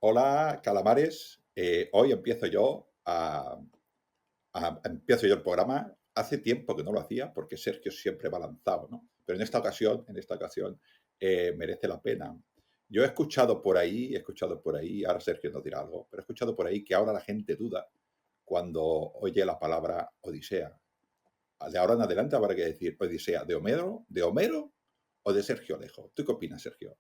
Hola, calamares. Hoy empiezo yo el programa. Hace tiempo que no lo hacía porque Sergio siempre va lanzado, ¿no? Pero en esta ocasión, merece la pena. Yo he escuchado por ahí, ahora Sergio nos dirá algo, pero he escuchado por ahí que ahora la gente duda cuando oye la palabra Odisea. De ahora en adelante habrá que decir Odisea de Homero o de Sergio Alejo. ¿Tú qué opinas, Sergio?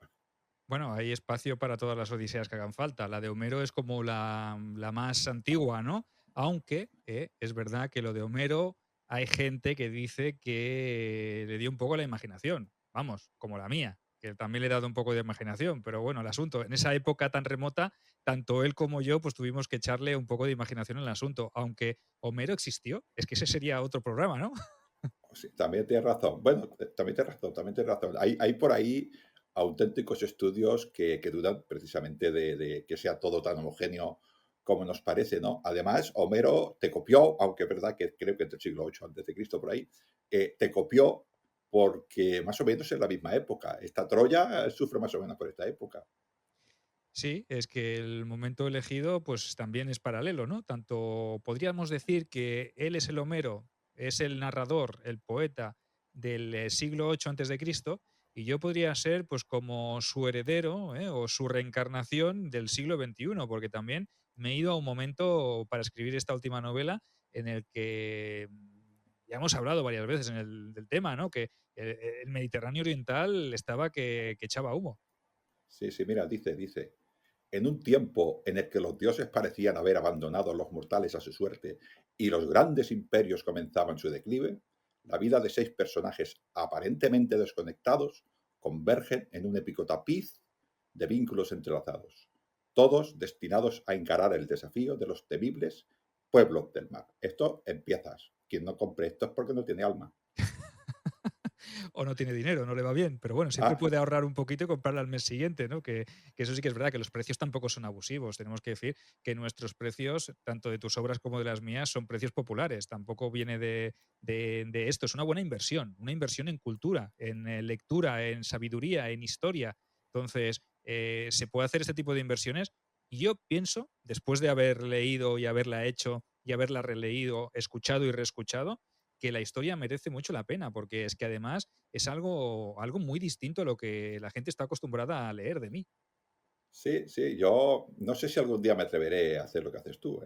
Bueno, hay espacio para todas las Odiseas que hagan falta. La de Homero es como la más antigua, ¿no? Aunque es verdad que lo de Homero hay gente que dice que le dio un poco la imaginación. Vamos, como la mía, que también le he dado un poco de imaginación. Pero bueno, el asunto, en esa época tan remota, tanto él como yo, pues tuvimos que echarle un poco de imaginación en el asunto. Aunque Homero existió, es que ese sería otro programa, ¿no? Sí, también tienes razón. Bueno, también tienes razón, también tienes razón. Hay por ahí auténticos estudios que dudan precisamente de que sea todo tan homogéneo como nos parece, ¿no? Además, Homero te copió, aunque es verdad que creo que es del siglo VIII antes de Cristo por ahí, te copió porque más o menos es la misma época. Esta Troya sufre más o menos por esta época. Sí, es que el momento elegido, pues también es paralelo, ¿no? Tanto podríamos decir que él es el Homero, es el narrador, el poeta del siglo VIII antes de Cristo, y yo podría ser, pues, como su heredero, o su reencarnación del siglo XXI, porque también me he ido a un momento para escribir esta última novela en el que ya hemos hablado varias veces del tema, ¿no? Que el Mediterráneo oriental estaba que echaba humo. Sí, sí, mira, dice. En un tiempo en el que los dioses parecían haber abandonado a los mortales a su suerte y los grandes imperios comenzaban su declive, la vida de 6 personajes aparentemente desconectados convergen en un épico tapiz de vínculos entrelazados, todos destinados a encarar el desafío de los temibles pueblos del mar. Esto empiezas. Quien no compre esto es porque no tiene alma. O no tiene dinero, no le va bien, pero bueno, siempre Ah, puede ahorrar un poquito y comprarla al mes siguiente, ¿no? Que eso sí que es verdad, que los precios tampoco son abusivos. Tenemos que decir que nuestros precios, tanto de tus obras como de las mías, son precios populares. Tampoco viene de esto. Es una inversión en cultura, en lectura, en sabiduría, en historia. Entonces, se puede hacer este tipo de inversiones. Y yo pienso, después de haber leído y haberla hecho y haberla releído, escuchado y reescuchado, que la historia merece mucho la pena, porque es que además es algo muy distinto a lo que la gente está acostumbrada a leer de mí. sí, sí, yo no sé si algún día me atreveré a hacer lo que haces tú,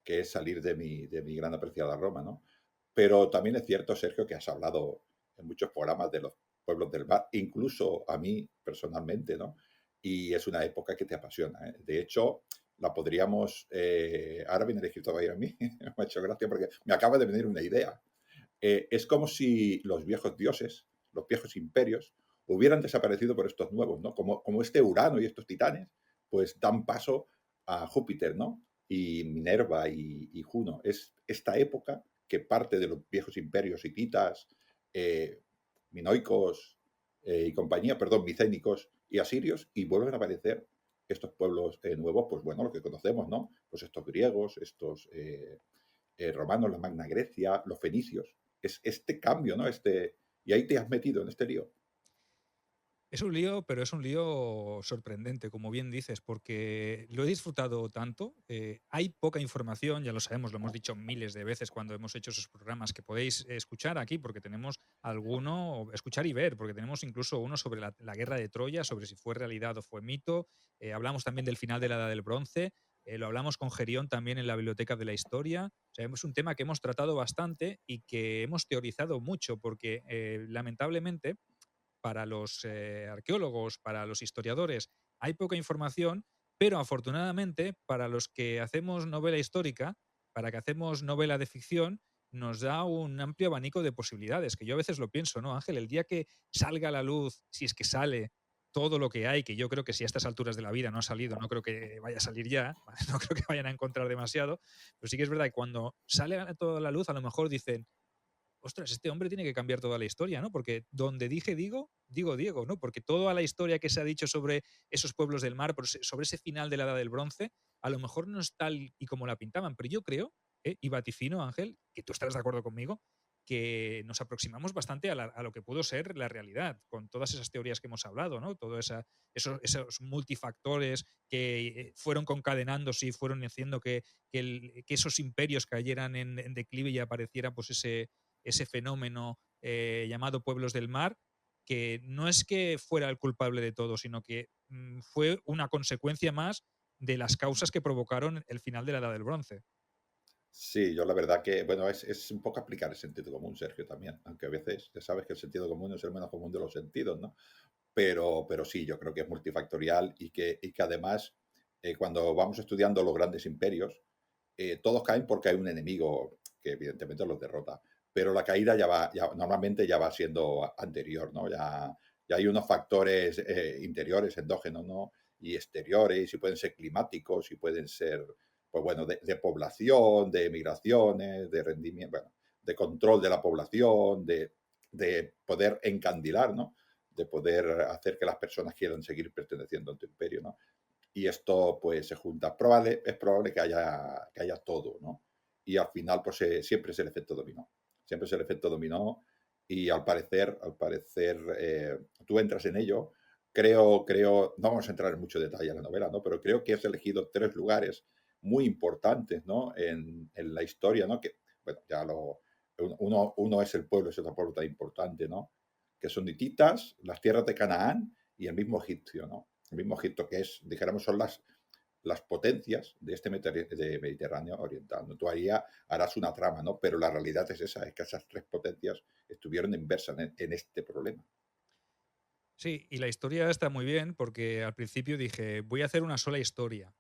que es salir de mi gran apreciada Roma, ¿no? Pero también es cierto, Sergio, que has hablado en muchos programas de los pueblos del mar, incluso a mí personalmente, ¿no? Y es una época que te apasiona, ¿eh? De hecho, la podríamos... ahora viene el escritor a ir a mí, me ha hecho gracia porque me acaba de venir una idea. Es como si los viejos dioses, los viejos imperios, hubieran desaparecido por estos nuevos, ¿no? Como este Urano y estos titanes, pues dan paso a Júpiter, ¿no? Y Minerva y Juno. Es esta época que parte de los viejos imperios hititas, eh, minoicos y compañía, perdón, micénicos y asirios, y vuelven a aparecer estos pueblos nuevos, pues bueno, lo que conocemos, ¿no? Pues estos griegos, estos romanos, la Magna Grecia, los fenicios. Es este cambio, ¿no? Y ahí te has metido en este lío. Es un lío, pero es un lío sorprendente, como bien dices, porque lo he disfrutado tanto. Hay poca información, ya lo sabemos, lo hemos dicho miles de veces cuando hemos hecho esos programas que podéis escuchar aquí, porque tenemos alguno, escuchar y ver, porque tenemos incluso uno sobre la guerra de Troya, sobre si fue realidad o fue mito. Hablamos también del final de la Edad del Bronce. Lo hablamos con Gerión también en la Biblioteca de la Historia. O sea, es un tema que hemos tratado bastante y que hemos teorizado mucho, porque lamentablemente para los arqueólogos, para los historiadores, hay poca información, pero afortunadamente para los que hacemos novela histórica, para que hacemos novela de ficción, nos da un amplio abanico de posibilidades, que yo a veces lo pienso, ¿no, Ángel? El día que salga a la luz, si es que sale todo lo que hay, que yo creo que si a estas alturas de la vida no ha salido, no creo que vaya a salir ya, no creo que vayan a encontrar demasiado, pero sí que es verdad que cuando sale a toda la luz, a lo mejor dicen, ostras, este hombre tiene que cambiar toda la historia, ¿no? Porque donde dije digo, digo Diego, ¿no? Porque toda la historia que se ha dicho sobre esos pueblos del mar, sobre ese final de la Edad del Bronce, a lo mejor no es tal y como la pintaban, pero yo creo, y vaticino, Ángel, que tú estarás de acuerdo conmigo, que nos aproximamos bastante a lo que pudo ser la realidad, con todas esas teorías que hemos hablado, ¿no? Esos multifactores que fueron concadenándose y fueron haciendo que esos imperios cayeran en declive y apareciera pues ese fenómeno llamado pueblos del mar, que no es que fuera el culpable de todo, sino que fue una consecuencia más de las causas que provocaron el final de la Edad del Bronce. Sí, yo la verdad que, bueno, es un poco aplicar el sentido común, Sergio, también, aunque a veces ya sabes que el sentido común es el menos común de los sentidos, ¿no? Pero sí, yo creo que es multifactorial y que además, cuando vamos estudiando los grandes imperios, todos caen porque hay un enemigo que evidentemente los derrota, pero la caída normalmente ya va siendo anterior, ¿no? Ya hay unos factores interiores, endógenos, ¿no? Y exteriores, y pueden ser climáticos, y pueden ser, pues bueno, de población, de migraciones, de rendimiento, bueno, de control de la población, de poder encandilar, ¿no? De poder hacer que las personas quieran seguir perteneciendo a tu imperio, ¿no? Y esto pues se junta. Es probable que haya todo, ¿no? Y al final pues siempre es el efecto dominó. Siempre es el efecto dominó y al parecer tú entras en ello. No vamos a entrar en mucho detalle en la novela, ¿no? Pero creo que has elegido 3 lugares muy importantes, ¿no? En la historia, ¿no? Que, bueno, uno es el pueblo, es otro pueblo tan importante, ¿no? Que son hititas, las tierras de Canaán y el mismo egipcio, ¿no? El mismo Egipto, que es, dijéramos, son las potencias de este Mediterráneo oriental, ¿no? Tú harás una trama, ¿no? Pero la realidad es esa, es que esas 3 potencias estuvieron inversas en este problema. Sí, y la historia está muy bien porque al principio dije, voy a hacer una sola historia,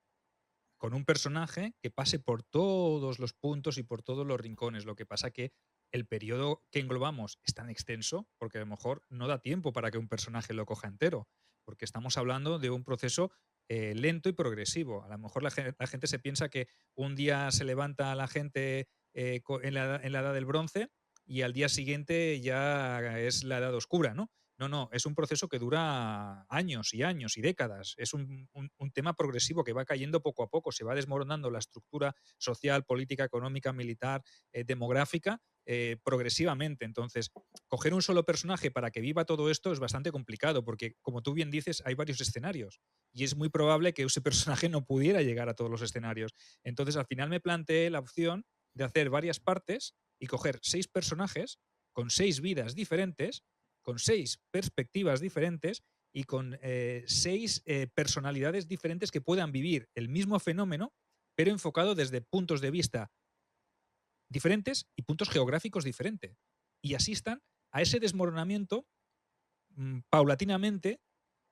con un personaje que pase por todos los puntos y por todos los rincones. Lo que pasa que el periodo que englobamos es tan extenso porque a lo mejor no da tiempo para que un personaje lo coja entero, porque estamos hablando de un proceso lento y progresivo. A lo mejor la gente se piensa que un día se levanta la gente en la edad del bronce y al día siguiente ya es la edad oscura, ¿no? No, no, es un proceso que dura años y años y décadas. Es un tema progresivo que va cayendo poco a poco, se va desmoronando la estructura social, política, económica, militar, demográfica, progresivamente. Entonces, coger un solo personaje para que viva todo esto es bastante complicado, porque, como tú bien dices, hay varios escenarios y es muy probable que ese personaje no pudiera llegar a todos los escenarios. Entonces, al final me planteé la opción de hacer varias partes y coger 6 personajes con 6 vidas diferentes, con 6 perspectivas diferentes y con 6 personalidades diferentes que puedan vivir el mismo fenómeno, pero enfocado desde puntos de vista diferentes y puntos geográficos diferentes. Y asistan a ese desmoronamiento paulatinamente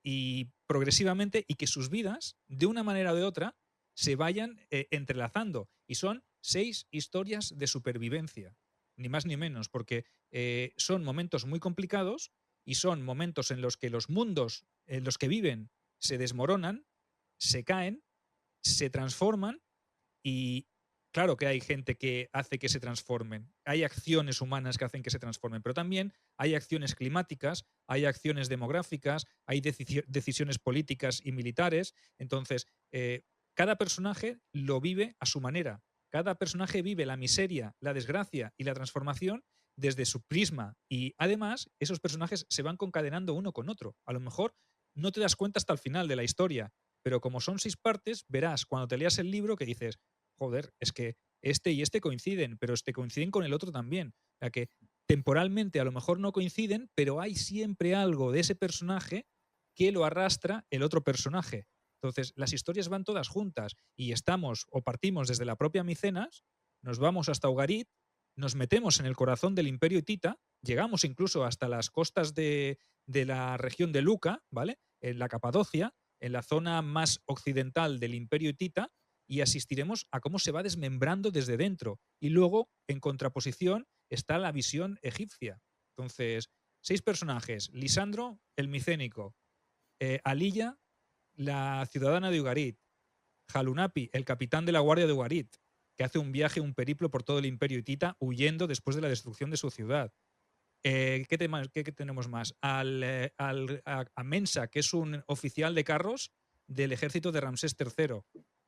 y progresivamente, y que sus vidas, de una manera o de otra, se vayan entrelazando. Y son 6 historias de supervivencia, ni más ni menos, porque son momentos muy complicados y son momentos en los que los mundos en los que viven se desmoronan, se caen, se transforman y claro que hay gente que hace que se transformen. Hay acciones humanas que hacen que se transformen, pero también hay acciones climáticas, hay acciones demográficas, hay decisiones políticas y militares. Entonces, cada personaje lo vive a su manera. Cada personaje vive la miseria, la desgracia y la transformación desde su prisma. Y además, esos personajes se van concadenando uno con otro. A lo mejor no te das cuenta hasta el final de la historia, pero como son 6 partes, verás cuando te leas el libro que dices, joder, es que este y este coinciden, pero este coinciden con el otro también. O sea que temporalmente a lo mejor no coinciden, pero hay siempre algo de ese personaje que lo arrastra el otro personaje. Entonces, las historias van todas juntas y estamos o partimos desde la propia Micenas, nos vamos hasta Ugarit, nos metemos en el corazón del Imperio Hitita, llegamos incluso hasta las costas de la región de Luca, ¿vale? En la Capadocia, en la zona más occidental del Imperio Hitita, y asistiremos a cómo se va desmembrando desde dentro. Y luego, en contraposición, está la visión egipcia. Entonces, 6 personajes. Lisandro, el micénico. Alilla, la ciudadana de Ugarit. Halunapi, el capitán de la guardia de Ugarit, que hace un viaje, un periplo por todo el imperio hitita, huyendo después de la destrucción de su ciudad. ¿Qué tenemos más? A Mensa, que es un oficial de carros del ejército de Ramsés III.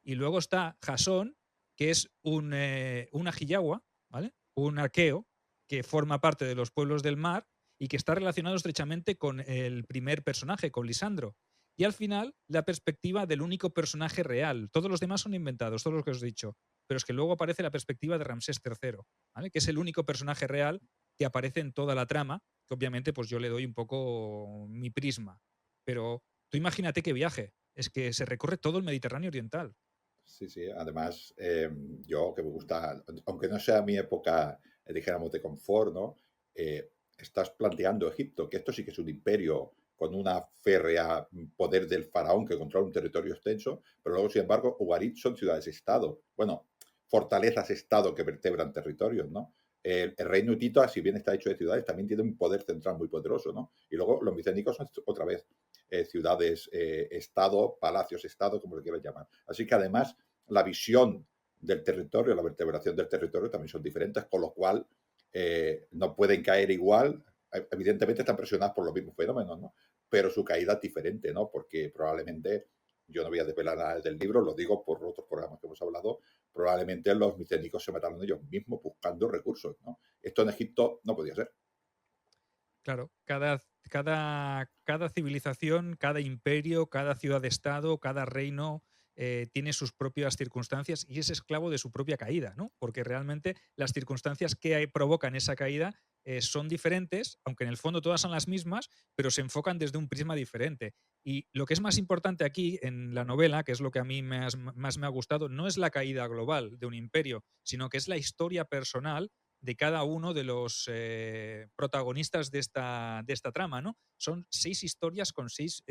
Y luego está Jasón, que es un ajiyawa, ¿vale? Un arqueo, que forma parte de los pueblos del mar y que está relacionado estrechamente con el primer personaje, con Lisandro. Y al final, la perspectiva del único personaje real. Todos los demás son inventados, todos los que os he dicho. Pero es que luego aparece la perspectiva de Ramsés III, ¿vale? Que es el único personaje real que aparece en toda la trama, que obviamente pues yo le doy un poco mi prisma. Pero tú imagínate qué viaje. Es que se recorre todo el Mediterráneo oriental. Sí, sí. Además, yo que me gusta, aunque no sea mi época, dijéramos, de confort, ¿no? Estás planteando Egipto, que esto sí que es un imperio con una férrea poder del faraón que controla un territorio extenso, pero luego, sin embargo, Ugarit son ciudades-estado. Bueno, fortalezas-estado que vertebran territorios, ¿no? El reino hitita, si bien está hecho de ciudades, también tiene un poder central muy poderoso, ¿no? Y luego los micénicos son otra vez ciudades-estado, palacios-estado, como lo quieras llamar. Así que además la visión del territorio, la vertebración del territorio también son diferentes, con lo cual no pueden caer igual. Evidentemente están presionadas por los mismos fenómenos, ¿no? Pero su caída es diferente, ¿no? Porque probablemente, yo no voy a desvelar nada del libro, lo digo por otros programas que hemos hablado, probablemente los micénicos se mataron ellos mismos buscando recursos, ¿no? Esto en Egipto no podía ser. Claro, cada civilización, cada imperio, cada ciudad-estado, cada reino tiene sus propias circunstancias y es esclavo de su propia caída, ¿no? Porque realmente las circunstancias que provocan esa caída son diferentes, aunque en el fondo todas son las mismas, pero se enfocan desde un prisma diferente. Y lo que es más importante aquí en la novela, que es lo que a mí más me ha gustado, no es la caída global de un imperio, sino que es la historia personal de cada uno de los protagonistas de esta trama, ¿no? Son 6 historias con 6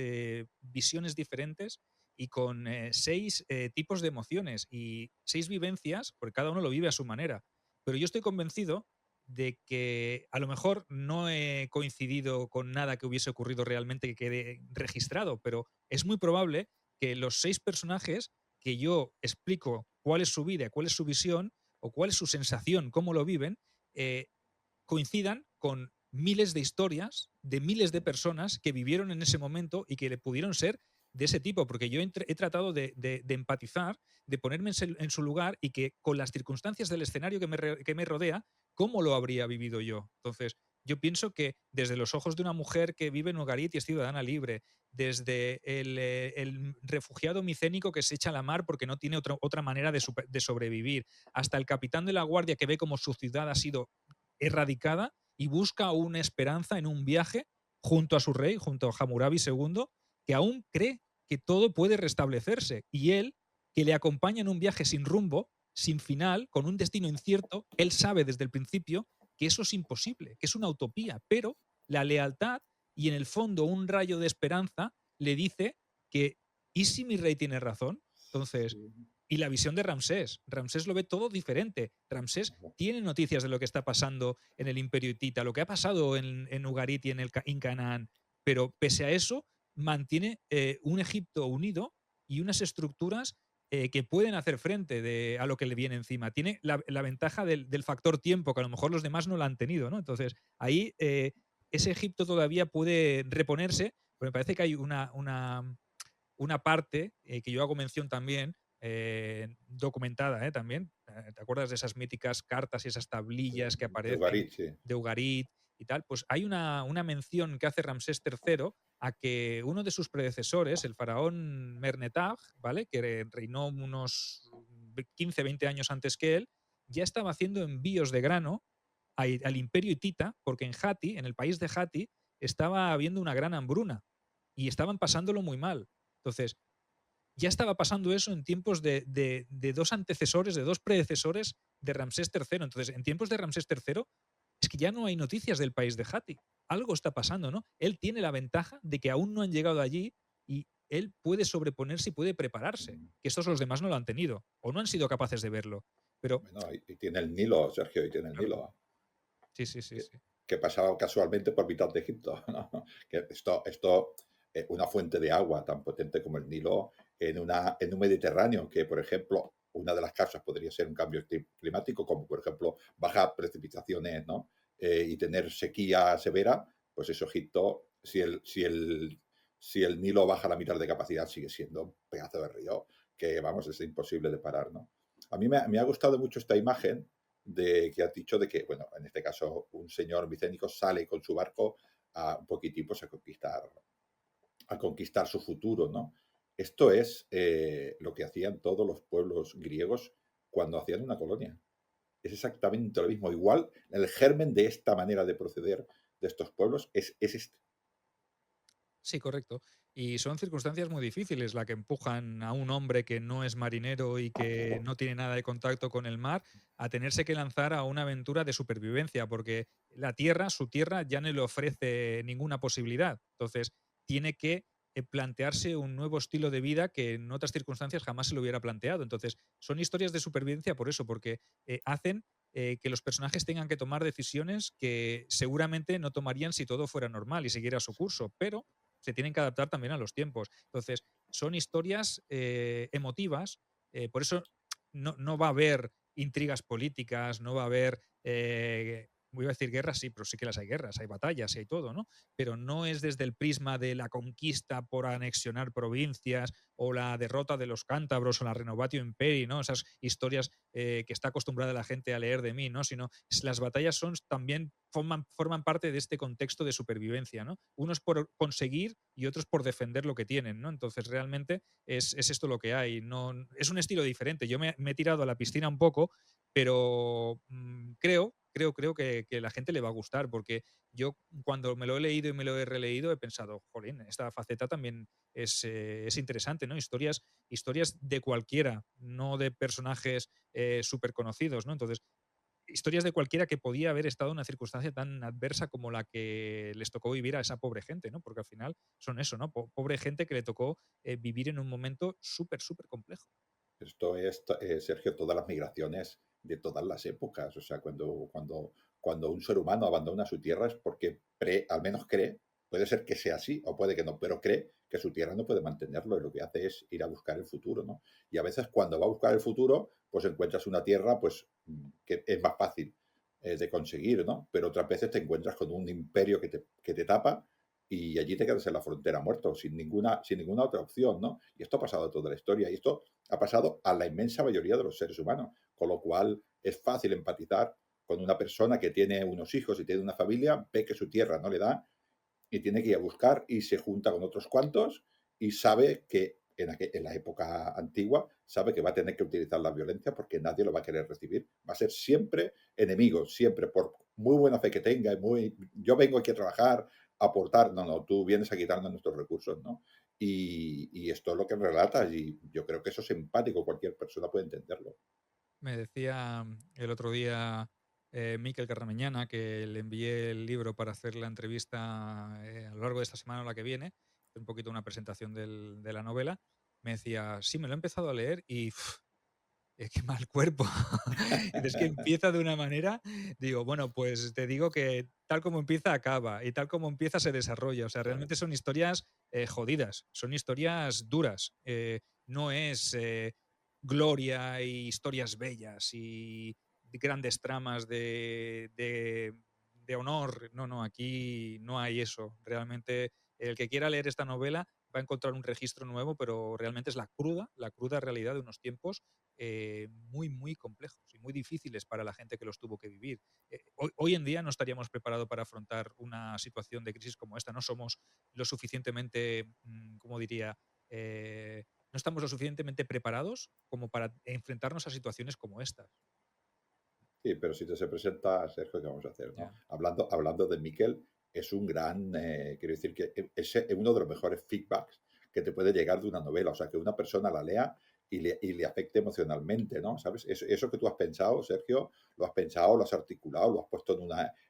visiones diferentes y con 6 tipos de emociones y 6 vivencias, porque cada uno lo vive a su manera. Pero yo estoy convencido de que a lo mejor no he coincidido con nada que hubiese ocurrido realmente que quede registrado, pero es muy probable que los 6 personajes que yo explico cuál es su vida, cuál es su visión, o cuál es su sensación, cómo lo viven, eh, coincidan con miles de historias de miles de personas que vivieron en ese momento y que le pudieron ser de ese tipo, porque yo he tratado de empatizar, de ponerme en su lugar y que con las circunstancias del escenario que me rodea, ¿cómo lo habría vivido yo? Entonces, yo pienso que desde los ojos de una mujer que vive en Ugarit y es ciudadana libre, desde el refugiado micénico que se echa a la mar porque no tiene otra manera de sobrevivir, hasta el capitán de la guardia que ve como su ciudad ha sido erradicada y busca una esperanza en un viaje junto a su rey, junto a Hammurabi II, que aún cree que todo puede restablecerse. Y él, que le acompaña en un viaje sin rumbo, sin final, con un destino incierto, él sabe desde el principio que eso es imposible, que es una utopía, pero la lealtad y en el fondo un rayo de esperanza le dice que, ¿y si mi rey tiene razón? Entonces, Sí. y la visión de Ramsés. Ramsés lo ve todo diferente. Ramsés tiene noticias de lo que está pasando en el Imperio Hitita, lo que ha pasado en Ugarit y en Canaán, pero pese a eso mantiene un Egipto unido y unas estructuras que pueden hacer frente a lo que le viene encima. Tiene la ventaja del factor tiempo, que a lo mejor los demás no la han tenido, ¿no? Entonces, ahí ese Egipto todavía puede reponerse, pero me parece que hay una parte que yo hago mención también, documentada también. ¿Te acuerdas de esas míticas cartas y esas tablillas que De aparecen Ugarit, sí. de Ugarit y tal? Pues hay una mención que hace Ramsés III a que uno de sus predecesores, el faraón Mernetag, ¿vale? Que reinó unos 15, 20 años antes que él, ya estaba haciendo envíos de grano al imperio hitita, porque en Hati, en el país de Hati, estaba habiendo una gran hambruna y estaban pasándolo muy mal. Entonces, ya estaba pasando eso en tiempos de dos antecesores, de dos predecesores de Ramsés III. Entonces, en tiempos de Ramsés III, es que ya no hay noticias del país de Hati. Algo está pasando, ¿no? Él tiene la ventaja de que aún no han llegado allí y él puede sobreponerse y puede prepararse, que estos los demás no lo han tenido o no han sido capaces de verlo. Pero, Bueno, y tiene el Nilo, Sergio, y tiene el claro, Nilo, sí, sí, sí, que, sí. que pasaba casualmente por mitad de Egipto, ¿no? Que esto una fuente de agua tan potente como el Nilo en un Mediterráneo, que por ejemplo, una de las causas podría ser un cambio climático, como por ejemplo bajar precipitaciones, ¿no? Y tener sequía severa, pues eso Egipto, si el Nilo baja la mitad de capacidad, sigue siendo un pedazo de río que, vamos, es imposible de parar, ¿no? A mí me ha gustado mucho esta imagen de que has dicho de que, bueno, en este caso, un señor micénico sale con su barco a un poquitín pues, a conquistar su futuro, ¿no? Esto es lo que hacían todos los pueblos griegos cuando hacían una colonia. Es exactamente lo mismo. Igual, el germen de esta manera de proceder de estos pueblos es este. Sí, correcto. Y son circunstancias muy difíciles la que empujan a un hombre que no es marinero y que no tiene nada de contacto con el mar a tenerse que lanzar a una aventura de supervivencia, porque la tierra, su tierra, ya no le ofrece ninguna posibilidad. Entonces, tiene que plantearse un nuevo estilo de vida que en otras circunstancias jamás se lo hubiera planteado. Entonces, son historias de supervivencia por eso, porque hacen que los personajes tengan que tomar decisiones que seguramente no tomarían si todo fuera normal y siguiera su curso, pero se tienen que adaptar también a los tiempos. Entonces, son historias emotivas, por eso no va a haber intrigas políticas, no va a haber, voy a decir guerras, sí, pero sí que las hay guerras, hay batallas y hay todo, ¿no? Pero no es desde el prisma de la conquista por anexionar provincias o la derrota de los cántabros o la renovatio imperii, ¿no? Esas historias que está acostumbrada la gente a leer de mí, ¿no? Sino las batallas son también forman parte de este contexto de supervivencia, ¿no? Unos por conseguir y otros por defender lo que tienen, ¿no? Entonces realmente es esto lo que hay. No, es un estilo diferente. Yo me he tirado a la piscina un poco, pero creo que la gente le va a gustar, porque yo cuando me lo he leído y me lo he releído he pensado, jolín, esta faceta también es interesante, ¿no? Historias de cualquiera, no de personajes súper conocidos, ¿no? Entonces, historias de cualquiera que podía haber estado en una circunstancia tan adversa como la que les tocó vivir a esa pobre gente, ¿no? Porque al final son eso, ¿no? Pobre gente que le tocó vivir en un momento súper, súper complejo. Esto es, Sergio, todas las migraciones de todas las épocas. O sea, cuando un ser humano abandona su tierra es porque al menos cree, puede ser que sea así o puede que no, pero cree que su tierra no puede mantenerlo y lo que hace es ir a buscar el futuro, ¿no? Y a veces cuando va a buscar el futuro, pues encuentras una tierra pues que es más fácil de conseguir, ¿no? Pero otras veces te encuentras con un imperio que te tapa y allí te quedas en la frontera muerto, sin ninguna otra opción, ¿no? Y esto ha pasado toda la historia y esto ha pasado a la inmensa mayoría de los seres humanos, con lo cual es fácil empatizar con una persona que tiene unos hijos y tiene una familia, ve que su tierra no le da y tiene que ir a buscar y se junta con otros cuantos y sabe que en la época antigua, sabe que va a tener que utilizar la violencia porque nadie lo va a querer recibir. Va a ser siempre enemigo, siempre, por muy buena fe que tenga, yo vengo aquí a trabajar, a aportar, no, tú vienes a quitarnos nuestros recursos, ¿no? Y esto es lo que relatas y yo creo que eso es empático, cualquier persona puede entenderlo. Me decía el otro día Miquel Carramenñana, que le envié el libro para hacer la entrevista a lo largo de esta semana o la que viene, un poquito una presentación de la novela. Me decía, sí, me lo he empezado a leer y qué mal cuerpo. Y es que empieza de una manera, digo, bueno, pues te digo que tal como empieza, acaba, y tal como empieza, se desarrolla. O sea, Claro. realmente son historias jodidas, son historias duras. No es gloria y historias bellas y grandes tramas de honor. No, no, aquí no hay eso. Realmente el que quiera leer esta novela va a encontrar un registro nuevo, pero realmente es la cruda realidad de unos tiempos muy, muy complejos y muy difíciles para la gente que los tuvo que vivir. Hoy en día no estaríamos preparados para afrontar una situación de crisis como esta. No somos lo suficientemente, como diría, no estamos lo suficientemente preparados como para enfrentarnos a situaciones como estas. Sí, pero si te se presenta, Sergio, ¿qué vamos a hacer, no? Ya. Hablando de Miquel, es un gran, quiero decir que es uno de los mejores feedbacks que te puede llegar de una novela, o sea, que una persona la lea y le afecte emocionalmente, ¿no? ¿Sabes? Eso que tú has pensado, Sergio, lo has pensado, lo has articulado, lo has puesto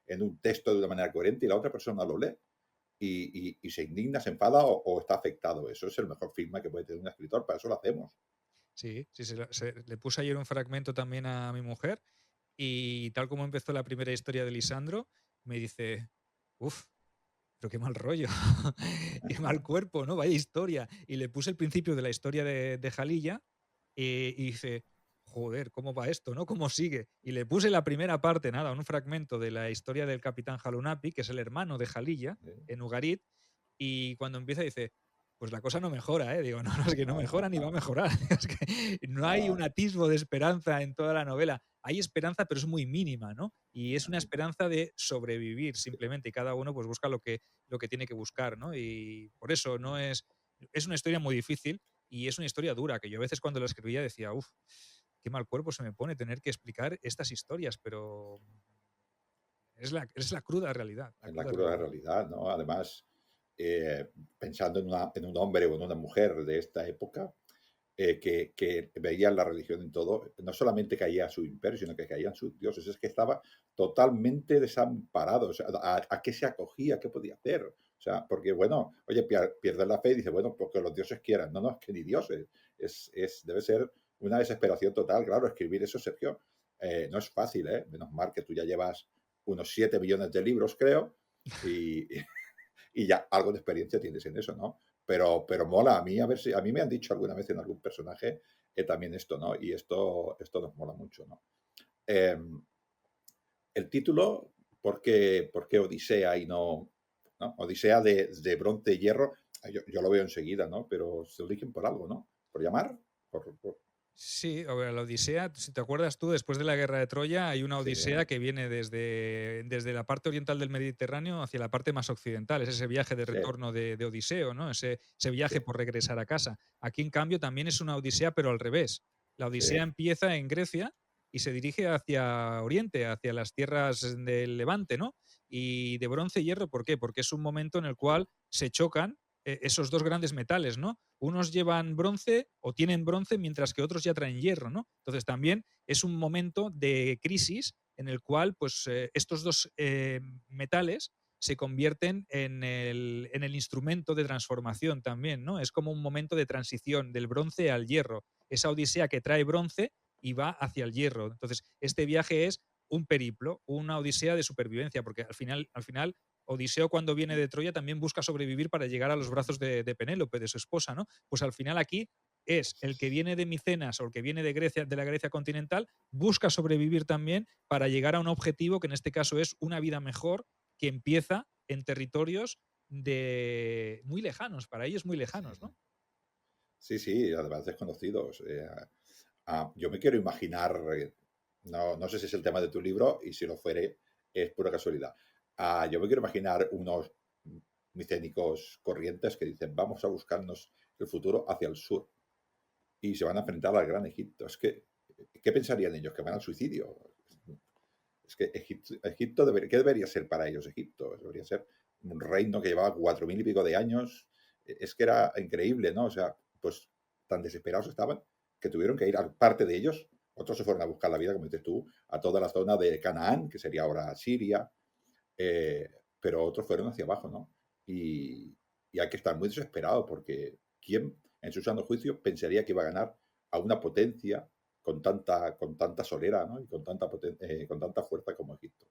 en un texto de una manera coherente y la otra persona lo lee y se indigna, se enfada o está afectado. Eso es el mejor feedback que puede tener un escritor, para eso lo hacemos. Sí, sí, le puse ayer un fragmento también a mi mujer y tal como empezó la primera historia de Lisandro, me dice, uff, pero qué mal rollo, qué mal cuerpo, ¿no? Vaya historia. Y le puse el principio de la historia de Jalilla y dice, joder, ¿cómo va esto, no? ¿Cómo sigue? Y le puse la primera parte, nada, un fragmento de la historia del capitán Jalunapi, que es el hermano de Jalilla, ¿Eh? en Ugarit, y cuando empieza dice, pues la cosa no mejora, ¿eh? Digo, no, no, es que no No, mejora no, ni va a no, mejorar. Es que no hay un no. atisbo de esperanza en toda la novela. Hay esperanza, pero es muy mínima, ¿no? Y es una esperanza de sobrevivir simplemente, y cada uno pues busca lo que tiene que buscar, ¿no? Y por eso no es una historia muy difícil y es una historia dura, que yo a veces cuando la escribía decía, uff, qué mal cuerpo se me pone tener que explicar estas historias, pero es la cruda realidad, la En la cruda cruda realidad. realidad, ¿no? Además, pensando en un hombre o en una mujer de esta época, que veían la religión en todo, no solamente caía su imperio, sino que caían sus dioses, es que estaba totalmente desamparado, o sea, a qué se acogía, qué podía hacer? O sea, porque bueno, oye, pierde la fe y dice, bueno, porque los dioses quieran, no, no, es que ni dioses, debe ser una desesperación total, claro, escribir eso, Sergio, no es fácil, ¿eh? Menos mal que tú ya llevas unos 7 millones de libros, creo, y, y ya algo de experiencia tienes en eso, ¿no? Pero mola, a mí, a ver si, a mí me han dicho alguna vez en algún personaje también esto, ¿no? Y esto nos mola mucho, ¿no? Eh, el título, por qué Odisea y no? Odisea de bronce y hierro, yo lo veo enseguida, ¿no? Pero se eligen por algo, ¿no? Por llamar, Sí, a ver, la Odisea, si te acuerdas tú, después de la guerra de Troya hay una sí, Odisea que viene desde la parte oriental del Mediterráneo hacia la parte más occidental. Es ese viaje de sí, retorno de Odiseo, ¿no? Ese sí, viaje por regresar a casa. Aquí, en cambio, también es una Odisea, pero al revés. La sí, Odisea empieza en Grecia y se dirige hacia Oriente, hacia las tierras del Levante, ¿no? Y de bronce y hierro, ¿por qué? Porque es un momento en el cual se chocan esos dos grandes metales, ¿no? Unos llevan bronce o tienen bronce mientras que otros ya traen hierro, ¿no? Entonces también es un momento de crisis en el cual pues, estos dos metales se convierten en el instrumento de transformación también, ¿no? Es como un momento de transición del bronce al hierro. Esa odisea que trae bronce y va hacia el hierro. Entonces, este viaje es un periplo, una odisea de supervivencia, porque al final Odiseo, cuando viene de Troya, también busca sobrevivir para llegar a los brazos de Penélope, de su esposa, ¿no? Pues al final aquí es el que viene de Micenas o el que viene de Grecia, de la Grecia continental, busca sobrevivir también para llegar a un objetivo que en este caso es una vida mejor que empieza en territorios de muy lejanos, para ellos muy lejanos, ¿no? sí, sí, además desconocidos. Yo me quiero imaginar, no sé si es el tema de tu libro y si lo fuere, es pura casualidad. Yo me quiero imaginar unos micénicos corrientes que dicen, vamos a buscarnos el futuro hacia el sur y se van a enfrentar al Gran Egipto. Es que, ¿qué pensarían ellos? Que van al suicidio. Es que Egipto ¿qué debería ser para ellos Egipto? Debería ser un reino que llevaba 4000 y pico de años. Es que era increíble, ¿no? O sea, pues tan desesperados estaban que tuvieron que ir a parte de ellos. Otros se fueron a buscar la vida, como dices tú, a toda la zona de Canaán, que sería ahora Siria, eh, pero otros fueron hacia abajo, ¿no? Y, y hay que estar muy desesperado porque ¿quién en su sano juicio pensaría que iba a ganar a una potencia con tanta solera, ¿no? Y con tanta fuerza como Egipto?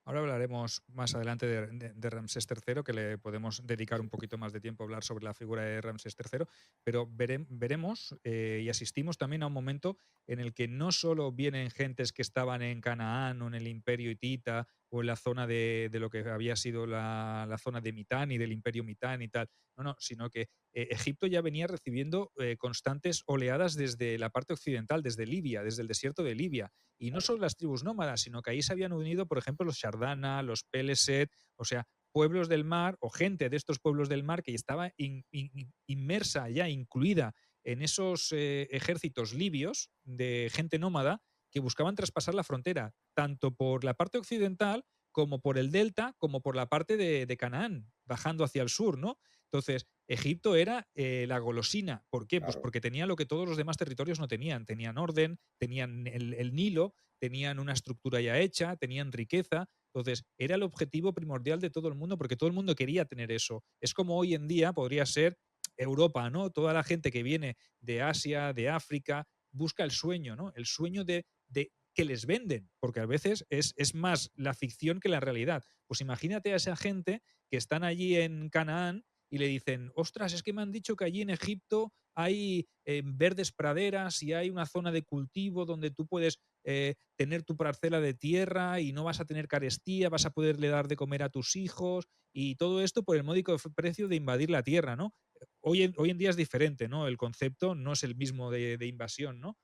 Ahora hablaremos más adelante de Ramsés III, que le podemos dedicar Sí, un poquito más de tiempo a hablar sobre la figura de Ramsés III, pero veremos y asistimos también a un momento en el que no solo vienen gentes que estaban en Canaán o en el Imperio Hitita o en la zona de lo que había sido la zona de Mitán y del Imperio Mitán y tal, no, no, sino que Egipto ya venía recibiendo constantes oleadas desde la parte occidental, desde Libia, desde el desierto de Libia. Y no claro, solo las tribus nómadas, sino que ahí se habían unido, por ejemplo, los Shardana, los Peleset, o sea, pueblos del mar o gente de estos pueblos del mar que estaba inmersa ya, incluida en esos ejércitos libios de gente nómada que buscaban traspasar la frontera, tanto por la parte occidental como por el delta, como por la parte de Canaán, bajando hacia el sur, ¿no? Entonces, Egipto era la golosina. ¿Por qué? Pues claro. porque tenía lo que todos los demás territorios no tenían. Tenían orden, tenían el Nilo, tenían una estructura ya hecha, tenían riqueza. Entonces, era el objetivo primordial de todo el mundo porque todo el mundo quería tener eso. Es como hoy en día podría ser Europa, ¿no? Toda la gente que viene de Asia, de África, busca el sueño, ¿no? El sueño de que les venden, porque a veces es más la ficción que la realidad. Pues imagínate a esa gente que están allí en Canaán y le dicen, ostras, es que me han dicho que allí en Egipto hay verdes praderas y hay una zona de cultivo donde tú puedes tener tu parcela de tierra y no vas a tener carestía, vas a poderle dar de comer a tus hijos y todo esto por el módico precio de invadir la tierra, ¿no? hoy en día es diferente, ¿no? El concepto no es el mismo de invasión, ¿no?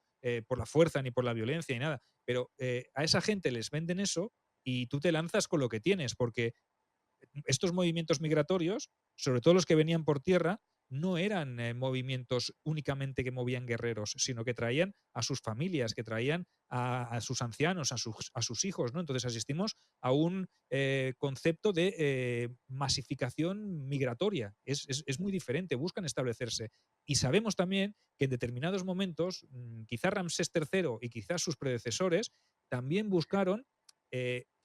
Por la fuerza ni por la violencia ni nada. Pero a esa gente les venden eso y tú te lanzas con lo que tienes, porque estos movimientos migratorios, sobre todo los que venían por tierra, no eran movimientos únicamente que movían guerreros, sino que traían a sus familias, que traían a sus ancianos, a sus hijos, ¿no? Entonces asistimos a un concepto de masificación migratoria. Es muy diferente, buscan establecerse. Y sabemos también que en determinados momentos, quizá Ramsés III y quizás sus predecesores, también buscaron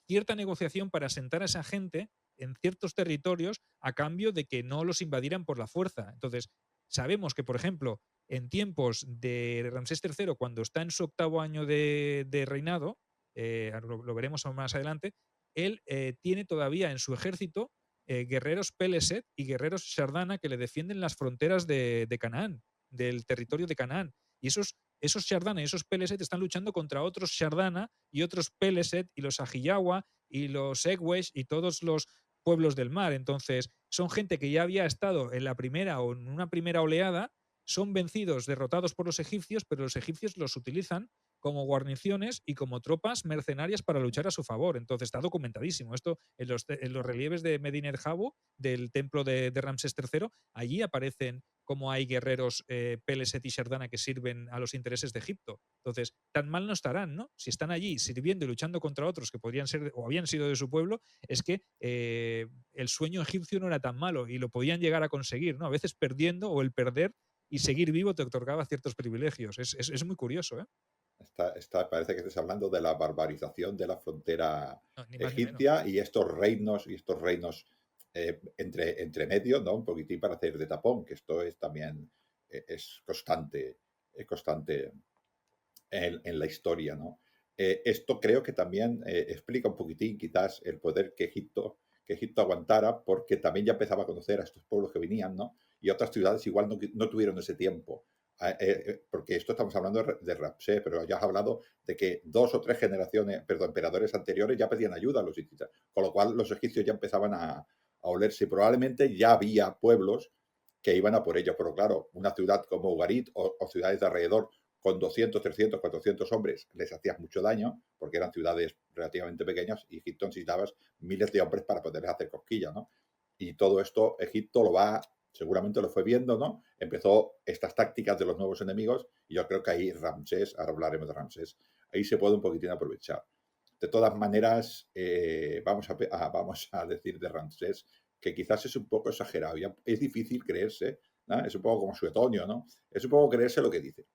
cierta negociación para asentar a esa gente en ciertos territorios a cambio de que no los invadieran por la fuerza. Entonces, sabemos que, por ejemplo, en tiempos de Ramsés III, cuando está en su octavo año de reinado, lo veremos aún más adelante, él tiene todavía en su ejército guerreros Peleset y guerreros Shardana que le defienden las fronteras de Canaán, del territorio de Canaán. Y esos Shardana y esos Peleset están luchando contra otros Shardana y otros Peleset y los Ajiyawa y los Egwesh y todos los pueblos del mar. Entonces, son gente que ya había estado en la primera o en una primera oleada, son vencidos, derrotados por los egipcios, pero los egipcios los utilizan como guarniciones y como tropas mercenarias para luchar a su favor. Entonces, está documentadísimo. Esto en los relieves de Medinet Habu, del templo de Ramsés III, allí aparecen cómo hay guerreros Peleset y Shardana que sirven a los intereses de Egipto. Entonces, tan mal no estarán, ¿no? Si están allí sirviendo y luchando contra otros que podrían ser o habían sido de su pueblo, es que el sueño egipcio no era tan malo y lo podían llegar a conseguir, ¿no? A veces perdiendo o el perder y seguir vivo te otorgaba ciertos privilegios. Es muy curioso, ¿eh? Parece que estés hablando de la barbarización de la frontera No, ni más ni menos. egipcia y estos reinos entre medio, ¿no? Un poquitín para hacer de tapón, que esto es también es constante en la historia, ¿no? Esto creo que también explica un poquitín quizás el poder que Egipto aguantara, porque también ya empezaba a conocer a estos pueblos que venían, ¿no? Y otras ciudades igual no tuvieron ese tiempo. Porque esto estamos hablando de Ramsés, pero ya has hablado de que 2 o 3 generaciones, perdón, emperadores anteriores ya pedían ayuda a los egipcios, con lo cual los egipcios ya empezaban a olerse. Probablemente ya había pueblos que iban a por ellos, pero claro, una ciudad como Ugarit o ciudades de alrededor con 200, 300, 400 hombres les hacías mucho daño, porque eran ciudades relativamente pequeñas, y Egipto necesitabas miles de hombres para poderles hacer cosquillas, ¿no? Y todo esto Egipto seguramente lo fue viendo, ¿no? Empezó estas tácticas de los nuevos enemigos, y yo creo que ahí Ramsés, ahora hablaremos de Ramsés, ahí se puede un poquitín aprovechar. De todas maneras, vamos a decir de Ramsés que quizás es un poco exagerado, es difícil creerse, ¿no? Es un poco como Suetonio, ¿no? Es un poco creerse lo que dice.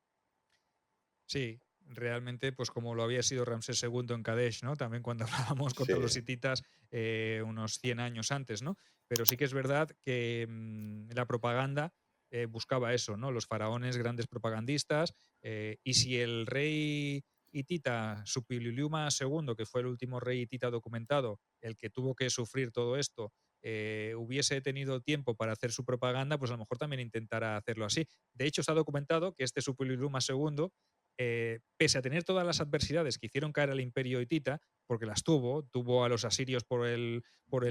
Sí, realmente, pues como lo había sido Ramsés II en Kadesh, ¿no? También cuando hablábamos Sí, contra los hititas unos 100 años antes, ¿no? Pero sí que es verdad que la propaganda buscaba eso, ¿no? Los faraones, grandes propagandistas, y si el rey hitita Suppiluliuma II, que fue el último rey hitita documentado, el que tuvo que sufrir todo esto, hubiese tenido tiempo para hacer su propaganda, pues a lo mejor también intentara hacerlo así. De hecho, está documentado que este Suppiluliuma II, pese a tener todas las adversidades que hicieron caer al imperio hitita, porque las tuvo a los asirios por el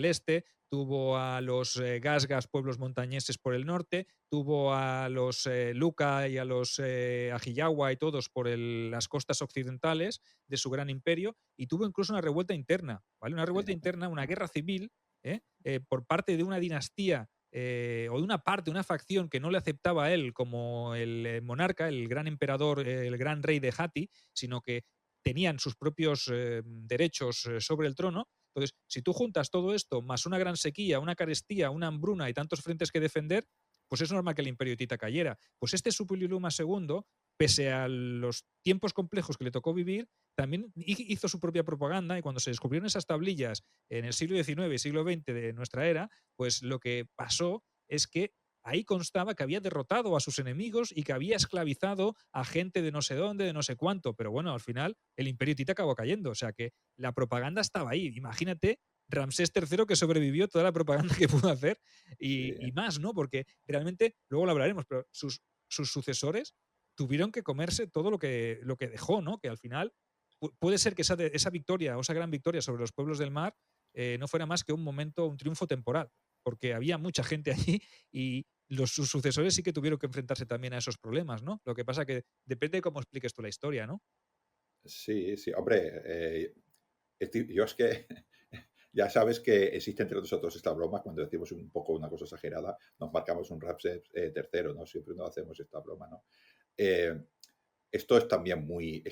este, tuvo a los gasgas, pueblos montañeses por el norte, tuvo a los Luca y a los Ajiyawa y todos por las costas occidentales de su gran imperio, y tuvo incluso una revuelta interna, ¿vale? Una revuelta sí. interna, una guerra civil, por parte de una dinastía o de una parte, una facción que no le aceptaba a él como el monarca, el gran emperador, el gran rey de Hatti, sino que tenían sus propios derechos sobre el trono. Entonces, si tú juntas todo esto, más una gran sequía, una carestía, una hambruna y tantos frentes que defender, pues es normal que el imperio hitita cayera. Pues este Suppiluliuma II, pese a los tiempos complejos que le tocó vivir, también hizo su propia propaganda, y cuando se descubrieron esas tablillas en el siglo XIX y siglo XX de nuestra era, pues lo que pasó es que ahí constaba que había derrotado a sus enemigos y que había esclavizado a gente de no sé dónde, de no sé cuánto. Pero bueno, al final el imperio hitita acabó cayendo. O sea que la propaganda estaba ahí. Imagínate Ramsés III, que sobrevivió toda la propaganda que pudo hacer Sí, y más, ¿no? Porque realmente, luego lo hablaremos, pero sus sucesores tuvieron que comerse todo lo que dejó, ¿no? Que al final puede ser que esa victoria o esa gran victoria sobre los pueblos del mar no fuera más que un momento, un triunfo temporal, porque había mucha gente allí y sus sucesores sí que tuvieron que enfrentarse también a esos problemas, ¿no? Lo que pasa que depende de cómo expliques tú la historia, ¿no? Sí, sí, hombre, yo es que ya sabes que existe entre nosotros esta broma cuando decimos un poco una cosa exagerada, nos marcamos un Ramsés tercero, ¿no? Siempre nos hacemos esta broma, ¿no? Eh, esto es también muy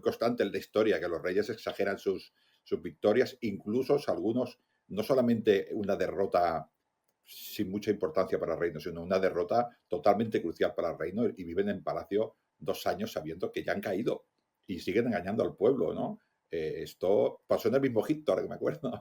constante en la historia, que los reyes exageran sus victorias, incluso algunos, no solamente una derrota sin mucha importancia para el reino, sino una derrota totalmente crucial para el reino y viven en palacio 2 años sabiendo que ya han caído y siguen engañando al pueblo, ¿no? Esto pasó en el mismo Egipto, ahora que me acuerdo,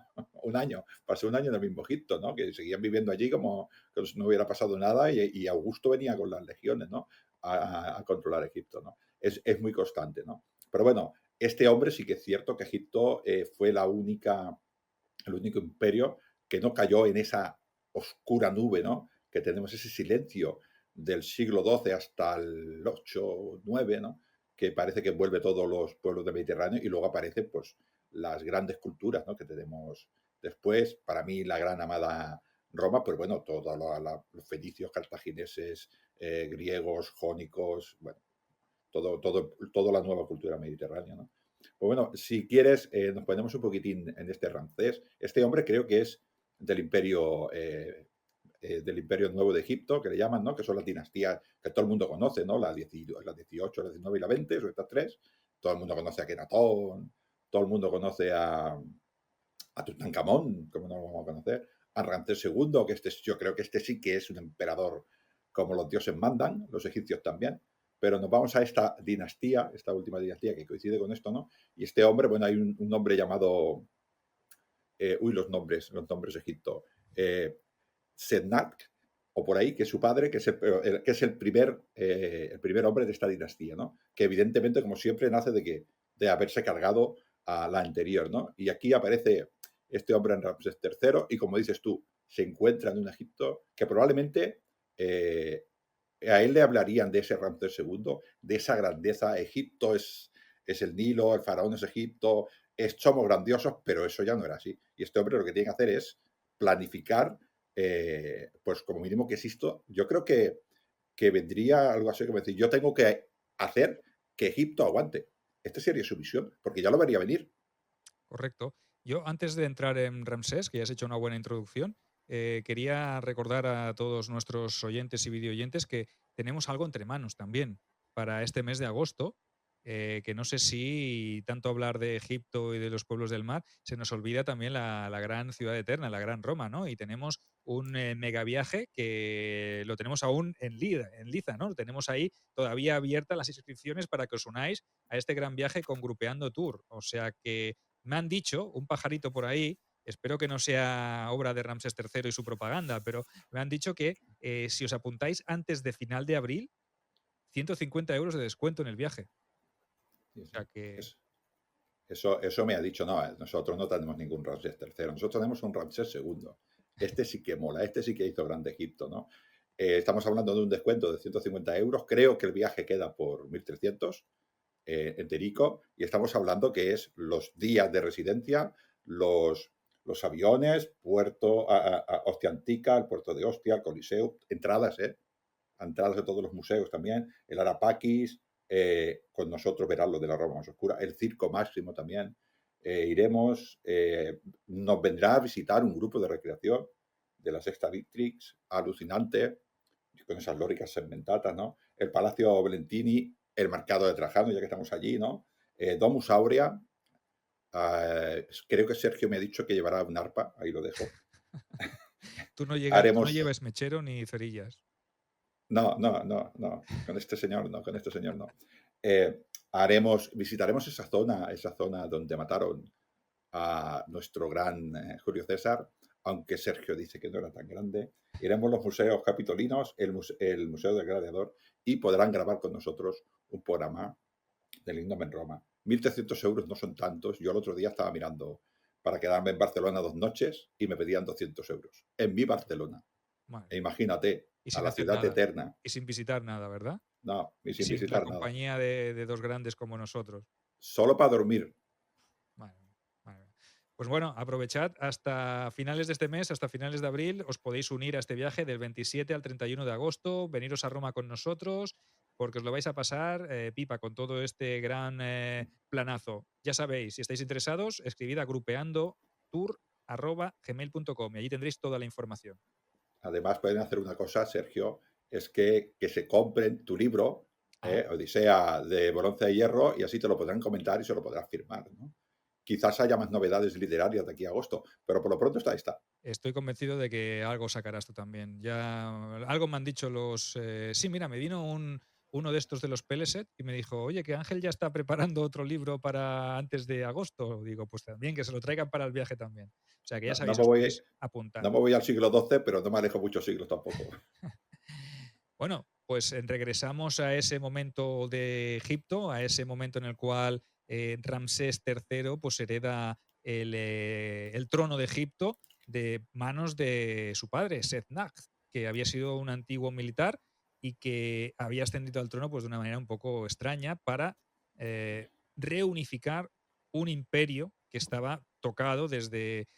un año, pasó un año en el mismo Egipto, ¿no? Que seguían viviendo allí como que no hubiera pasado nada y Augusto venía con las legiones, ¿no? A controlar Egipto, ¿no? Es muy constante, ¿no? Pero bueno, este hombre sí que es cierto que Egipto fue el único imperio que no cayó en esa oscura nube, ¿no? Que tenemos ese silencio del siglo XII hasta el 8 o 9, ¿no? Que parece que envuelve todos los pueblos del Mediterráneo y luego aparecen pues las grandes culturas, ¿no? Que tenemos después. Para mí la gran amada Roma, pues bueno, todos los fenicios, cartagineses, griegos, jónicos, bueno, toda la nueva cultura mediterránea, ¿no? Pues bueno, si quieres, nos ponemos un poquitín en este Ramsés. Este hombre creo que es del imperio nuevo de Egipto, que le llaman, ¿no? Que son las dinastías que todo el mundo conoce, ¿no? La 18, la 19 y la 20, son estas tres. Todo el mundo conoce a Kenatón, todo el mundo conoce a Tutankamón, como no lo vamos a conocer, a Ramsés II, que yo creo que este sí que es un emperador como los dioses mandan, los egipcios también, pero nos vamos a esta dinastía, esta última dinastía que coincide con esto, ¿no? Y este hombre, bueno, hay un hombre llamado, los nombres de Egipto, Sednak, o por ahí, que es su padre, que es el primer hombre de esta dinastía, ¿no? Que evidentemente, como siempre, nace de haberse cargado a la anterior, ¿no? Y aquí aparece este hombre en Ramsés III y, como dices tú, se encuentra en un Egipto que probablemente a él le hablarían de ese Ramsés II, de esa grandeza. Egipto es el Nilo, el faraón es Egipto, somos grandiosos, pero eso ya no era así. Y este hombre lo que tiene que hacer es planificar, pues como mínimo que existo. Yo creo que vendría algo así como decir, yo tengo que hacer que Egipto aguante. Esta sería su misión, porque ya lo vería venir. Correcto. Yo, antes de entrar en Ramsés, que ya has hecho una buena introducción, quería recordar a todos nuestros oyentes y videoyentes que tenemos algo entre manos también para este mes de agosto, que no sé si tanto hablar de Egipto y de los pueblos del mar, se nos olvida también la gran ciudad eterna, la gran Roma, ¿no? Y tenemos un mega viaje que lo tenemos aún en Liza, ¿no? Tenemos ahí todavía abiertas las inscripciones para que os unáis a este gran viaje con Grupeando Tour. O sea que me han dicho, un pajarito por ahí, espero que no sea obra de Ramsés III y su propaganda, pero me han dicho que si os apuntáis antes de final de abril, 150 euros de descuento en el viaje. Sí, O sea sí. que, Eso me ha dicho, no, nosotros no tenemos ningún Ramsés III, nosotros tenemos un Ramsés II. Este sí que mola, este sí que hizo Grande Egipto, ¿no? Estamos hablando de un descuento de 150 euros, creo que el viaje queda por 1.300 enterico, y estamos hablando que es los días de residencia, los aviones, puerto, Ostia Antica, el puerto de Ostia, el Coliseo, entradas de todos los museos también, el Arapaquis, con nosotros verán lo de la Roma más oscura, el Circo Máximo también. Iremos, nos vendrá a visitar un grupo de recreación de la Sexta Victrix, alucinante, con esas lóricas segmentatas, ¿no? El Palacio Valentini, el Mercado de Trajano, ya que estamos allí, ¿no? Domus Aurea, creo que Sergio me ha dicho que llevará un arpa, ahí lo dejo. tú no Haremos lleves mechero ni cerillas. No, no, no, no. Con este señor no, con este señor no. Visitaremos esa zona donde mataron a nuestro gran Julio César, aunque Sergio dice que no era tan grande. Iremos a los museos capitolinos, el Museo del Gladiador, y podrán grabar con nosotros un programa del Indome en Roma. 1.300 euros no son tantos. Yo el otro día estaba mirando para quedarme en Barcelona 2 noches y me pedían 200 euros. En mi Barcelona. Madre E mía. imagínate, Y a sin la hacer ciudad nada. eterna. Y sin visitar nada, ¿verdad? No, y Y sin sin la visitar nada. compañía de dos grandes como nosotros. Solo para dormir. Madre mía, madre mía. Pues bueno, aprovechad hasta finales de este mes, hasta finales de abril, os podéis unir a este viaje del 27 al 31 de agosto, veniros a Roma con nosotros, porque os lo vais a pasar pipa con todo este gran planazo. Ya sabéis, si estáis interesados, escribid a grupeandotour@gmail.com y allí tendréis toda la información. Además, pueden hacer una cosa, Sergio, es que se compren tu libro, Ah, Odisea de Bronce y Hierro, y así te lo podrán comentar y se lo podrán firmar, ¿no? Quizás haya más novedades literarias de aquí a agosto, pero por lo pronto está ahí está. estoy convencido de que algo sacarás tú también. Ya algo me han dicho los. Sí, mira, me vino uno de estos de los Peleset y me dijo, oye, que Ángel ya está preparando otro libro para antes de agosto. Digo, pues también, que se lo traigan para el viaje también. O sea que ya No, no sabéis, me os voy, podéis apuntar. no me voy al siglo XII, pero no me alejo muchos siglos tampoco. Bueno, pues regresamos a ese momento de Egipto, a ese momento en el cual Ramsés III pues hereda el trono de Egipto de manos de su padre, Setnag, que había sido un antiguo militar y que había ascendido al trono pues, de una manera un poco extraña para eh, reunificar un imperio que estaba tocado desde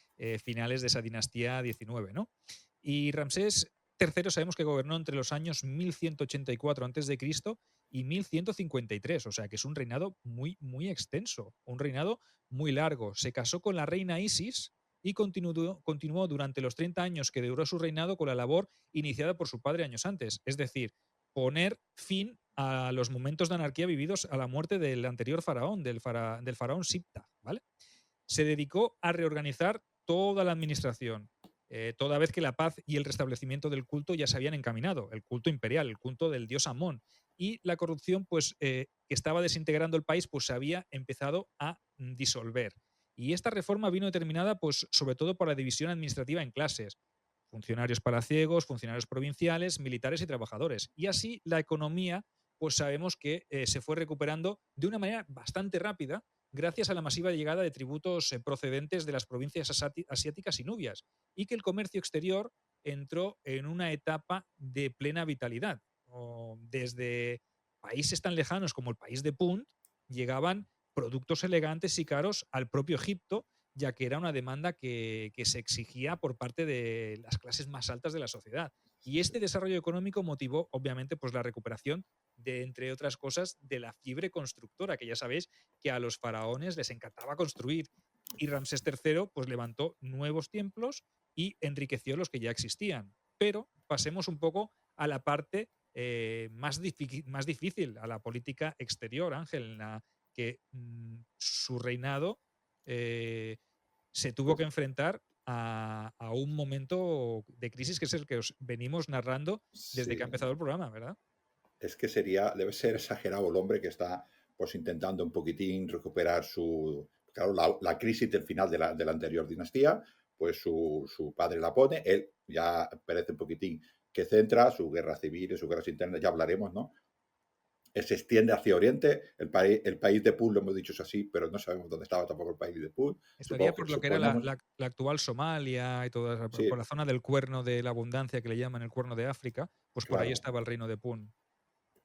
finales de esa dinastía 19, ¿no? Y Ramsés III sabemos que gobernó entre los años 1184 a.C. y 1153, o sea que es un reinado muy, muy extenso, un reinado muy largo. Se casó con la reina Isis y continuó durante los 30 años que duró su reinado con la labor iniciada por su padre años antes, es decir, poner fin a los momentos de anarquía vividos a la muerte del anterior faraón, del faraón Siptah, ¿vale? Se dedicó a reorganizar toda la administración, toda vez que la paz y el restablecimiento del culto ya se habían encaminado, el culto imperial, el culto del dios Amón, y la corrupción pues, que estaba desintegrando el país pues, se había empezado a disolver. Y esta reforma vino determinada pues, sobre todo por la división administrativa en clases, funcionarios palaciegos, funcionarios provinciales, militares y trabajadores. Y así la economía, pues sabemos que se fue recuperando de una manera bastante rápida gracias a la masiva llegada de tributos procedentes de las provincias asiáticas y nubias, y que el comercio exterior entró en una etapa de plena vitalidad. Desde países tan lejanos como el país de Punt llegaban productos elegantes y caros al propio Egipto, ya que era una demanda que se exigía por parte de las clases más altas de la sociedad. Y este desarrollo económico motivó, obviamente, pues la recuperación de, entre otras cosas, de la fiebre constructora, que ya sabéis que a los faraones les encantaba construir. Y Ramsés III pues, levantó nuevos templos y enriqueció los que ya existían. Pero pasemos un poco a la parte más difícil, a la política exterior, Ángel, en la que su reinado eh, se tuvo que Pues enfrentar a un momento de crisis que es el que os venimos narrando desde que ha sí, empezado el programa, ¿verdad? es que debe ser exagerado el hombre que está pues intentando un poquitín recuperar claro, la crisis del final de la anterior dinastía, pues su padre la pone, él ya parece un poquitín que centra su guerra civil y sus guerras internas, ya hablaremos, ¿no? Se extiende hacia Oriente, el país de Pul, lo hemos dicho es así, pero no sabemos dónde estaba tampoco el país de Pul, Estaría por lo que era suponemos, la actual Somalia y toda por sí, la zona del cuerno de la abundancia que le llaman el cuerno de África, pues por ahí claro, estaba el reino de Pun.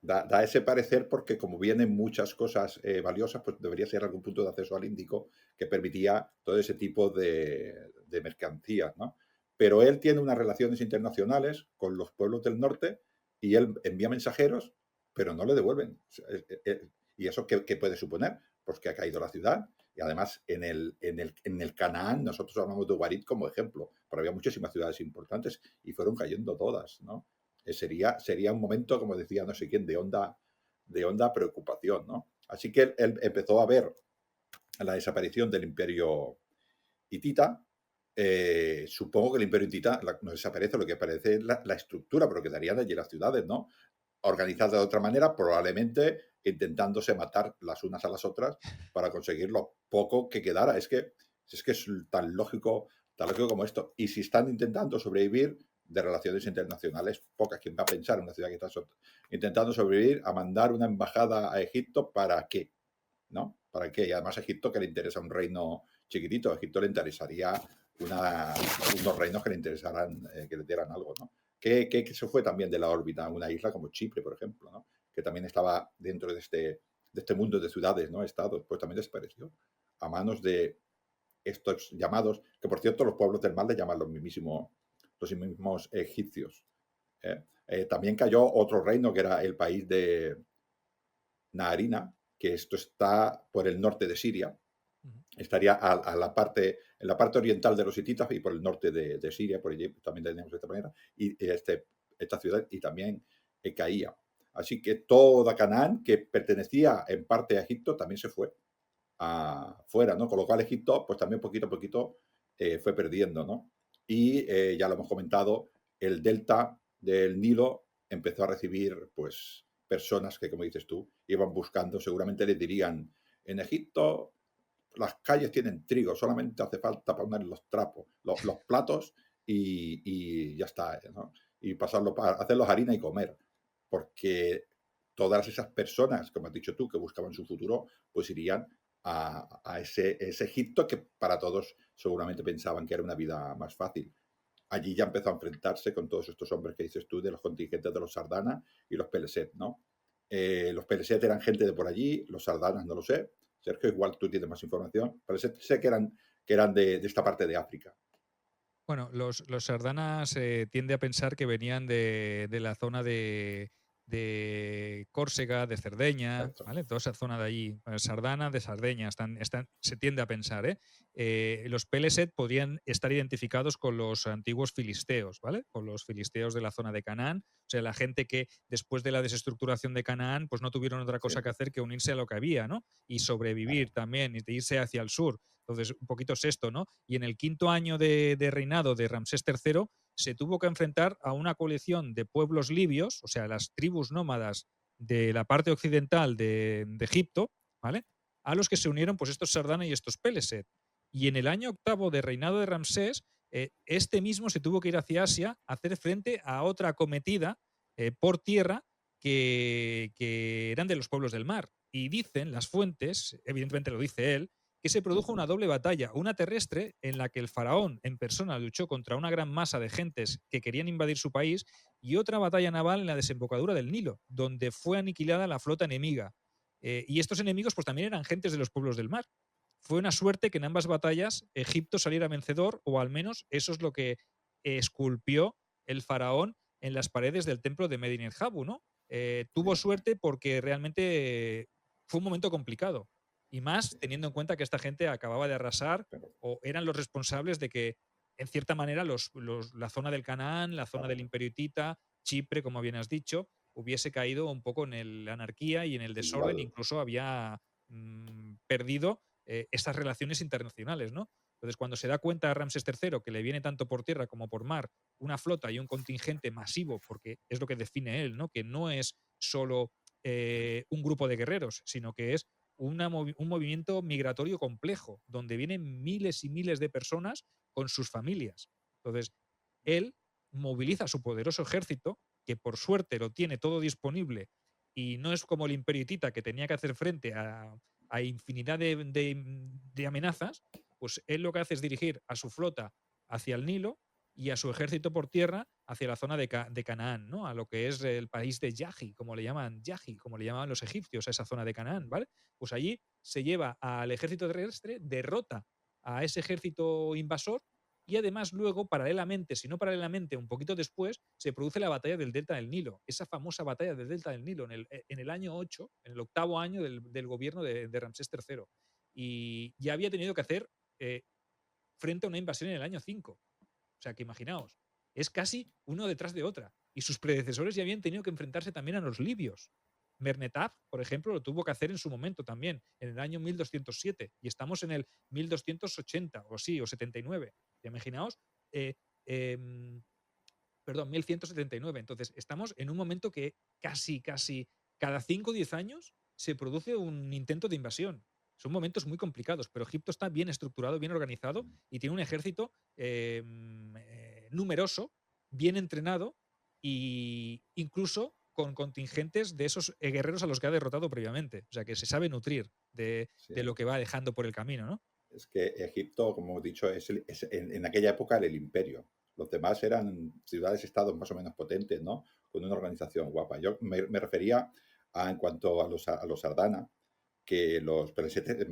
da ese parecer porque como vienen muchas cosas valiosas, pues debería ser algún punto de acceso al Índico que permitía todo ese tipo de mercancías, ¿no? Pero él tiene unas relaciones internacionales con los pueblos del norte y él envía mensajeros, pero no le devuelven. ¿Y eso qué puede suponer? Pues que ha caído la ciudad y además en el Canaán, nosotros hablamos de Ugarit como ejemplo, pero había muchísimas ciudades importantes y fueron cayendo todas, ¿no? Sería un momento, como decía no sé quién, de honda preocupación, ¿no? Así que él empezó a ver la desaparición del imperio hitita. Supongo que el imperio hitita no desaparece, lo que aparece es la estructura, pero quedarían allí las ciudades, ¿no? Organizadas de otra manera, probablemente intentándose matar las unas a las otras para conseguir lo poco que quedara. Es tan lógico como esto. Y si están intentando sobrevivir de relaciones internacionales, pocas. ¿Quién va a pensar en una ciudad que está intentando sobrevivir a mandar una embajada a Egipto para qué? ¿No? ¿Para qué? Y además a Egipto que le interesa un reino chiquitito, a Egipto le interesaría unos reinos que le interesaran, que le dieran algo, ¿no? Que se fue también de la órbita una isla como Chipre, por ejemplo, ¿no? Que también estaba dentro de este mundo de ciudades, ¿no? Estados, pues también desapareció a manos estos llamados, que por cierto los pueblos del mar le llaman los mismos egipcios. También cayó otro reino que era el país de Naharina, que esto está por el norte de Siria, Ujú. estaría en la parte oriental de los hititas y por el norte de Siria, por allí también tenemos de esta manera, y esta ciudad y también caía. Así que toda Canaán, que pertenecía en parte a Egipto, también se fue afuera, ¿no? Con lo cual Egipto, pues también poquito a poquito fue perdiendo, ¿no? Y ya lo hemos comentado, el delta del Nilo empezó a recibir, pues, personas que, como dices tú, iban buscando, seguramente les dirían, en Egipto las calles tienen trigo, solamente hace falta poner los trapos, los platos y ya está, ¿no? Y pasarlo para hacerlos harina y comer, porque todas esas personas, como has dicho tú, que buscaban su futuro, pues irían a ese Egipto que para todos seguramente pensaban que era una vida más fácil. Allí ya empezó a enfrentarse con todos estos hombres que dices tú, de los contingentes de los Sardana y los Peleset, ¿no? Los Peleset eran gente de por allí, los Sardanas no lo sé. Sergio, igual tú tienes más información. Peleset sé que eran de esta parte de África. Bueno, los sardanas tiende a pensar que venían de la zona de Córcega, de Cerdeña, Exacto. ¿vale? Toda esa zona de allí, Sardana, de Sardeña, se tiende a pensar, ¿eh? Los Peleset podrían estar identificados con los antiguos filisteos, ¿vale? Con los filisteos de la zona de Canaán, o sea, la gente que después de la desestructuración de Canaán, pues no tuvieron otra cosa Sí, que hacer que unirse a lo que había, ¿no? Y sobrevivir también, y de irse hacia el sur. Entonces, un poquito es esto, ¿no? Y en el quinto año de reinado de Ramsés III se tuvo que enfrentar a una coalición de pueblos libios, o sea, las tribus nómadas de la parte occidental de Egipto, ¿vale? A los que se unieron pues estos Sardana y estos Peleset. Y en el año octavo de reinado de Ramsés, este mismo se tuvo que ir hacia Asia a hacer frente a otra acometida por tierra que eran de los pueblos del mar. Y dicen las fuentes, evidentemente lo dice él, que se produjo una doble batalla, una terrestre en la que el faraón en persona luchó contra una gran masa de gentes que querían invadir su país y otra batalla naval en la desembocadura del Nilo, donde fue aniquilada la flota enemiga. Y estos enemigos pues también eran gentes de los pueblos del mar. Fue una suerte que en ambas batallas Egipto saliera vencedor, o al menos eso es lo que esculpió el faraón en las paredes del templo de Medinet Habu, ¿no? Tuvo sí. suerte porque realmente fue un momento complicado. Y más Sí, teniendo en cuenta que esta gente acababa de arrasar pero, o eran los responsables de que, en cierta manera, la zona del Canaán, la zona del claro, Imperio Hitita, Chipre, como bien has dicho, hubiese caído un poco en la anarquía y en el desorden, igual, incluso había perdido estas relaciones internacionales, ¿no? Entonces, cuando se da cuenta Ramsés III que le viene tanto por tierra como por mar una flota y un contingente masivo, porque es lo que define él, ¿no? Que no es solo un grupo de guerreros, sino que es un movimiento migratorio complejo, donde vienen miles y miles de personas con sus familias. Entonces, él moviliza su poderoso ejército, que por suerte lo tiene todo disponible, y no es como el Imperio Hitita, que tenía que hacer frente a infinidad de amenazas, pues él lo que hace es dirigir a su flota hacia el Nilo y a su ejército por tierra hacia la zona de Canaán, ¿no? A lo que es el país de Yahi, como le llaman Yahi, como le llamaban los egipcios a esa zona de Canaán, ¿vale? Pues allí se lleva al ejército terrestre, derrota a ese ejército invasor y además luego, paralelamente, si no paralelamente, un poquito después, se produce la batalla del Delta del Nilo, esa famosa batalla del Delta del Nilo en el año 8, en el octavo año del gobierno de Ramsés III. Y ya había tenido que hacer eh, frente a una invasión en el año 5. O sea, que imaginaos, es casi uno detrás de otra. Y sus predecesores ya habían tenido que enfrentarse también a los libios. Mernetab, por ejemplo, lo tuvo que hacer en su momento también, en el año 1207, y estamos en el 1280 o sí, o 79. ¿Ya imaginaos? Eh, em, Perdón, 1179. Entonces, estamos en un momento que casi cada 5 o 10 años se produce un intento de invasión. Son momentos muy complicados, pero Egipto está bien estructurado, bien organizado y tiene un ejército numeroso, bien entrenado e incluso con contingentes de esos guerreros a los que ha derrotado previamente. O sea, que se sabe nutrir sí. de lo que va dejando por el camino, ¿no? Es que Egipto, como he dicho, en aquella época era el imperio. Los demás eran ciudades-estados más o menos potentes, ¿no? Con una organización guapa. Yo me refería en cuanto a los Sardana. que los peresetes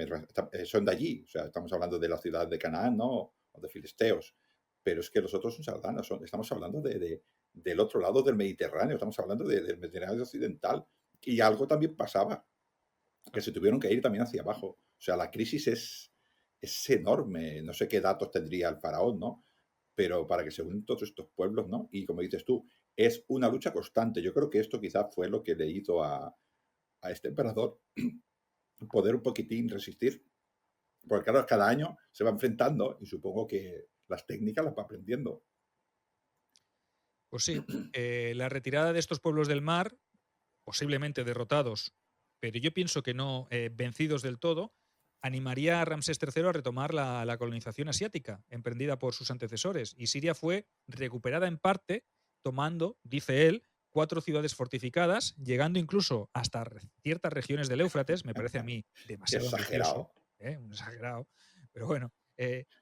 son de allí, o sea, estamos hablando de la ciudad de Canaán, ¿no? O de filisteos, pero es que los otros son sardanas, estamos hablando del otro lado del Mediterráneo, estamos hablando del Mediterráneo occidental, y algo también pasaba, que se tuvieron que ir también hacia abajo. O sea, la crisis es enorme, no sé qué datos tendría el faraón, ¿no? Pero para que se unan todos estos pueblos, ¿no? Y como dices tú, es una lucha constante. Yo creo que esto quizás fue lo que le hizo a este emperador poder un poquitín resistir, porque claro, cada año se va enfrentando y supongo que las técnicas las va aprendiendo. Pues sí, la retirada de estos pueblos del mar, posiblemente derrotados, pero yo pienso que no vencidos del todo, animaría a Ramsés III a retomar la colonización asiática, emprendida por sus antecesores, y Siria fue recuperada en parte, tomando, dice él, 4 ciudades fortificadas, llegando incluso hasta ciertas regiones del Éufrates, me parece a mí demasiado ambicioso, Exagerado. un exagerado, pero bueno.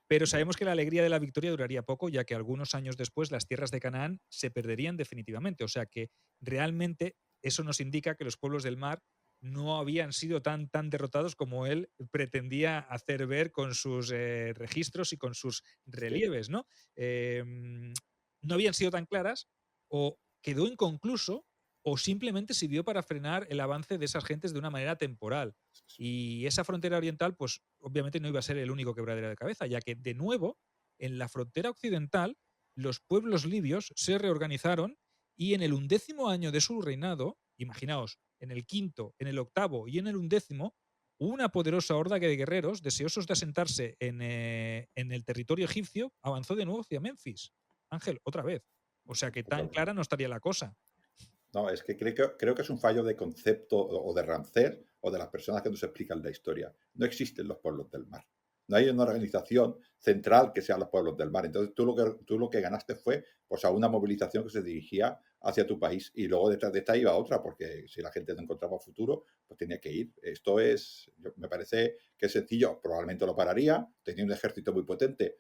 Pero sabemos que la alegría de la victoria duraría poco, ya que algunos años después las tierras de Canaán se perderían definitivamente. O sea que realmente eso nos indica que los pueblos del mar no habían sido tan derrotados como él pretendía hacer ver con sus registros y con sus Sí, relieves, ¿no? No habían sido tan claras, o quedó inconcluso, o simplemente sirvió para frenar el avance de esas gentes de una manera temporal. Y esa frontera oriental, pues obviamente no iba a ser el único quebradero de cabeza, ya que de nuevo, en la frontera occidental, los pueblos libios se reorganizaron y en el 11º año de su reinado, imaginaos, en el quinto, en el octavo y en el 11º, una poderosa horda de guerreros, deseosos de asentarse en el territorio egipcio, avanzó de nuevo hacia Memphis. Ángel, otra vez. O sea que tan totalmente. clara no estaría la cosa. No, es que creo que es un fallo de concepto o de Ramsés o de las personas que nos explican la historia. No existen los pueblos del mar. No hay una organización central que sea los pueblos del mar. Entonces tú lo que ganaste fue pues, a una movilización que se dirigía hacia tu país y luego detrás de esta iba otra, porque si la gente no encontraba futuro, pues tenía que ir. Esto me parece que es sencillo. Probablemente lo pararía, tenía un ejército muy potente.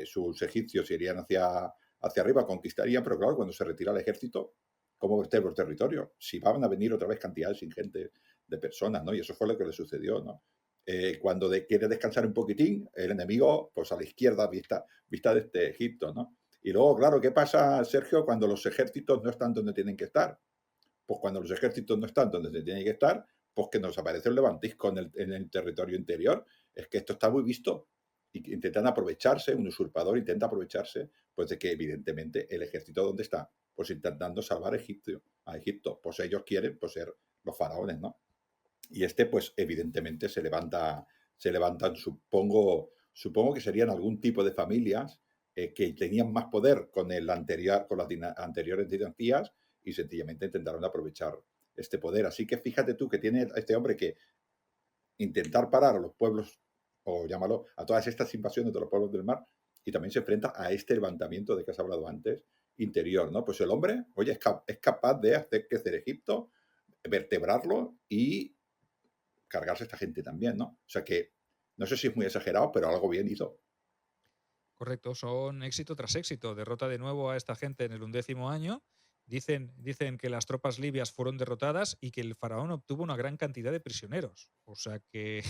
Sus egipcios irían hacia arriba, conquistarían, pero claro, cuando se retira el ejército, cómo vertebra el territorio, si van a venir otra vez cantidades ingentes de personas, ¿no? Y eso fue lo que le sucedió, ¿no? Cuando quiere descansar un poquitín, el enemigo, pues a la izquierda, vista de este Egipto, ¿no? Y luego, claro, ¿qué pasa, Sergio, cuando los ejércitos no están donde tienen que estar? Pues cuando los ejércitos no están donde tienen que estar, pues que nos aparece un levantisco en el territorio interior. Es que esto está muy visto. Y intentan aprovecharse, un usurpador intenta aprovecharse, pues de que evidentemente el ejército ¿dónde está? Pues intentando salvar a Egipto. Pues ellos quieren pues, ser los faraones, ¿no? Y este, pues evidentemente se levantan, supongo que serían algún tipo de familias que tenían más poder con las anteriores dinastías y sencillamente intentaron aprovechar este poder. Así que fíjate tú que tiene este hombre que intentar parar a los pueblos, o llámalo, a todas estas invasiones de los pueblos del mar, y también se enfrenta a este levantamiento de que has hablado antes, interior, ¿no? Pues el hombre, oye, es capaz de hacer crecer Egipto, vertebrarlo y cargarse a esta gente también, ¿no? O sea que no sé si es muy exagerado, pero algo bien hizo. Correcto, son éxito tras éxito. Derrota de nuevo a esta gente en el 11º año. Dicen que las tropas libias fueron derrotadas y que el faraón obtuvo una gran cantidad de prisioneros. O sea que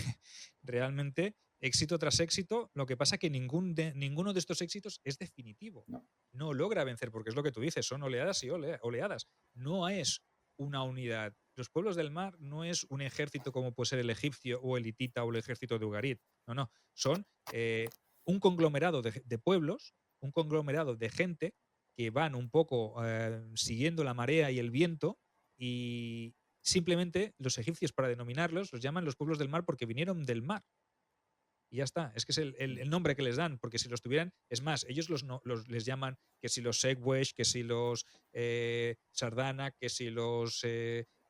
realmente éxito tras éxito. Lo que pasa es que ninguno de estos éxitos es definitivo. ¿No? No logra vencer, porque es lo que tú dices, son oleadas y oleadas. No es una unidad. Los pueblos del mar no es un ejército como puede ser el egipcio o el hitita o el ejército de Ugarit. No, no. Son un conglomerado de pueblos, un conglomerado de gente que van un poco siguiendo la marea y el viento, y simplemente los egipcios, para denominarlos, los llaman los pueblos del mar porque vinieron del mar. Y ya está, es que es el nombre que les dan, porque si los tuvieran, es más, ellos les llaman que si los Segwesh, que si los Sardana, que si los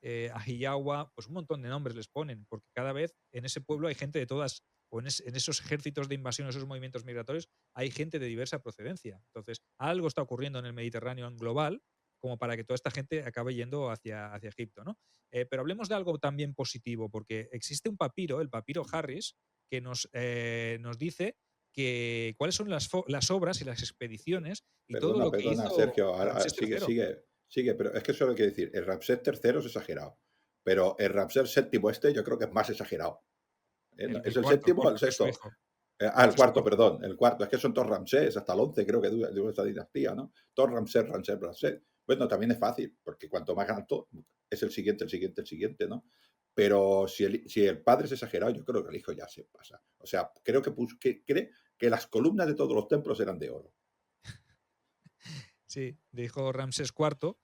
Ahiyawa, pues un montón de nombres les ponen, porque cada vez en ese pueblo hay gente de todas, o en esos ejércitos de invasión, esos movimientos migratorios, hay gente de diversa procedencia. Entonces, algo está ocurriendo en el Mediterráneo en global como para que toda esta gente acabe yendo hacia Egipto, ¿no? Pero hablemos de algo también positivo, porque existe un papiro, el papiro Harris, que nos dice cuáles son las obras y las expediciones y todo lo que Perdona, hizo Sergio, Ramsés sigue, III. sigue, sigue, pero es que eso lo quiero decir, el Ramsés III es exagerado, pero el Ramsés VII yo creo que es más exagerado. El ¿Es el cuarto, séptimo o el que es su sexto? hijo. El Es su cuarto, hijo. perdón, el cuarto. Es que son todos Ramsés, hasta el 11 creo que dura esta dinastía, ¿no? Todos Ramsés, Ramsés, Ramsés. Bueno, también es fácil, porque cuanto más alto es el siguiente, el siguiente, el siguiente, ¿no? Pero si el padre es exagerado, yo creo que el hijo ya se pasa. O sea, creo que cree que las columnas de todos los templos eran de oro. Sí, dijo Ramsés IV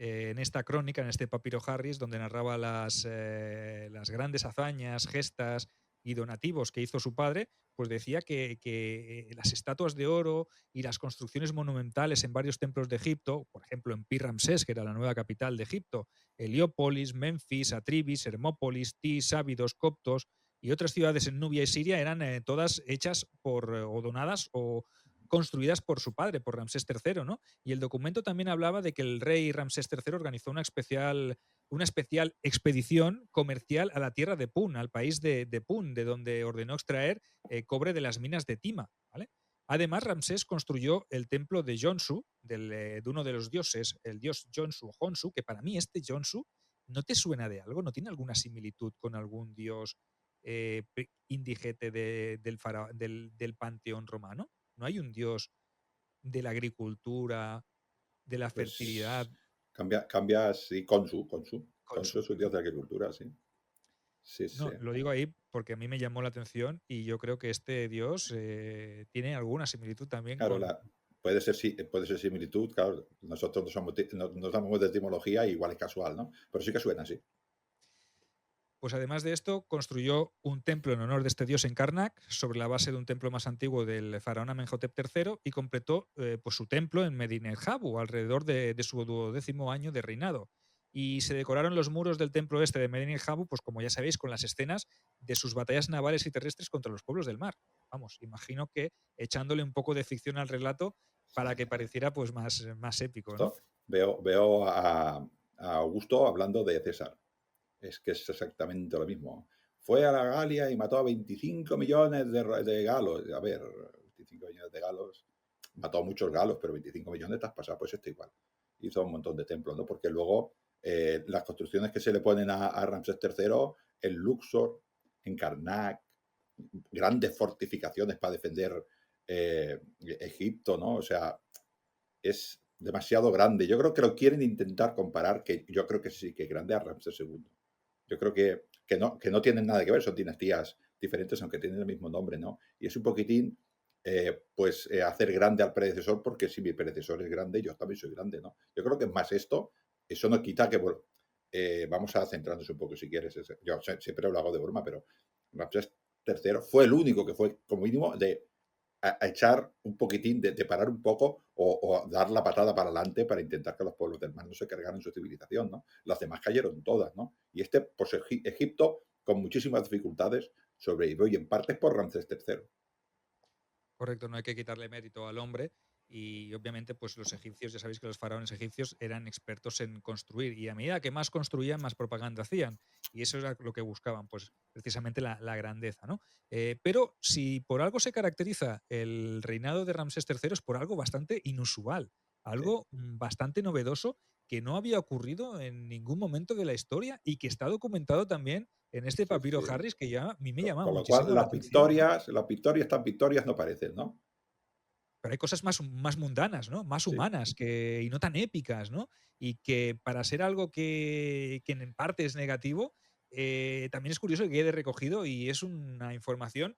en esta crónica, en este papiro Harris, donde narraba las grandes hazañas, gestas y donativos que hizo su padre, pues decía que las estatuas de oro y las construcciones monumentales en varios templos de Egipto, por ejemplo en Pi-Ramsés, que era la nueva capital de Egipto, Heliópolis, Memphis, Atribis, Hermópolis, Tis, Ábidos, Coptos y otras ciudades en Nubia y Siria eran todas hechas o donadas o construidas por su padre, por Ramsés III, ¿no? Y el documento también hablaba de que el rey Ramsés III organizó una especial expedición comercial a la tierra de Pun, al país de Pun, de donde ordenó extraer cobre de las minas de Tima. ¿Vale? Además, Ramsés construyó el templo de Jonsu, de uno de los dioses, el dios Jonsu o Honsu, que para mí este Jonsu no te suena de algo, no tiene alguna similitud con algún dios indigete del panteón romano. No hay un dios de la agricultura, de la fertilidad. Pues cambias, sí, Consu Consu, es un dios ¿no? de agricultura, sí. Sí, sí. No, lo digo ahí porque a mí me llamó la atención y yo creo que este dios tiene alguna similitud también Claro, con. puede ser similitud, claro. Nosotros no damos de etimología, igual es casual, ¿no? Pero sí que suena así. Pues además de esto, construyó un templo en honor de este dios en Karnak, sobre la base de un templo más antiguo del faraón Amenhotep III, y completó pues su templo en Medinet Habu, alrededor de su 12º año de reinado. Y se decoraron los muros del templo este de Medinet Habu, pues como ya sabéis, con las escenas de sus batallas navales y terrestres contra los pueblos del mar. Vamos, imagino que echándole un poco de ficción al relato para que pareciera pues más épico, ¿no? Esto veo a Augusto hablando de César. Es que es exactamente lo mismo. Fue a la Galia y mató a 25 millones de galos. A ver, 25 millones de galos. Mató a muchos galos, pero 25 millones te has pasado, pues esto igual. Hizo un montón de templos, ¿no? Porque luego las construcciones que se le ponen a Ramsés III en Luxor, en Karnak, grandes fortificaciones para defender Egipto, ¿no? O sea, es demasiado grande. Yo creo que lo quieren intentar comparar, que yo creo que sí, que es grande a Ramsés II. Yo creo que no tienen nada que ver, son dinastías diferentes, aunque tienen el mismo nombre, ¿no? Y es un poquitín, hacer grande al predecesor, porque si mi predecesor es grande, yo también soy grande, ¿no? Yo creo que es más esto, eso no quita que, bueno, vamos a centrarnos un poco si quieres. Yo siempre lo hago de broma, pero Ramsés III fue el único que fue, como mínimo, a echar un poquitín, de parar un poco o dar la patada para adelante para intentar que los pueblos del mar no se cargaran su civilización, ¿no? Las demás cayeron todas, ¿no? Y pues Egipto, con muchísimas dificultades, sobrevivió y en parte por Ramsés III. Correcto, no hay que quitarle mérito al hombre y obviamente pues los egipcios, ya sabéis que los faraones egipcios eran expertos en construir y a medida que más construían, más propaganda hacían y eso era lo que buscaban, pues precisamente la grandeza, ¿no? Pero si por algo se caracteriza el reinado de Ramsés III es por algo bastante inusual, Sí, algo bastante novedoso que no había ocurrido en ningún momento de la historia y que está documentado también en este sí, papiro sí. Harris que ya a mí me llama Con lo cual, muchísimo la atención, ¿no? las victorias tan victorias no parecen, ¿no? Pero hay cosas más mundanas, ¿no? Más Sí, humanas y no tan épicas, ¿no? Y que para ser algo que en parte es negativo, también es curioso que quede recogido y es una información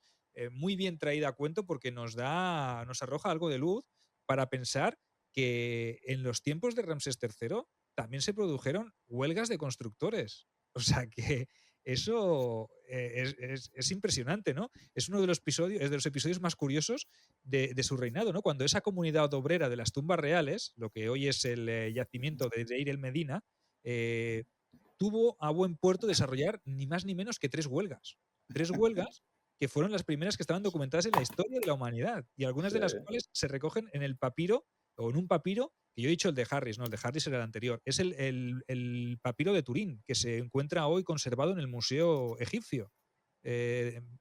muy bien traída a cuento porque nos arroja algo de luz para pensar que en los tiempos de Ramsés III también se produjeron huelgas de constructores. O sea que eso es impresionante, ¿no? Es uno de los episodios más curiosos de su reinado, ¿no? Cuando esa comunidad obrera de las tumbas reales, lo que hoy es el yacimiento de Deir el Medina, eh, tuvo a buen puerto desarrollar ni más ni menos que 3 huelgas. 3 huelgas que fueron las primeras que estaban documentadas en la historia de la humanidad y algunas sí. de las cuales se recogen en el papiro o en un papiro, que yo he dicho el de Harris, no, el de Harris era el anterior, es el papiro de Turín, que se encuentra hoy conservado en el Museo Egipcio.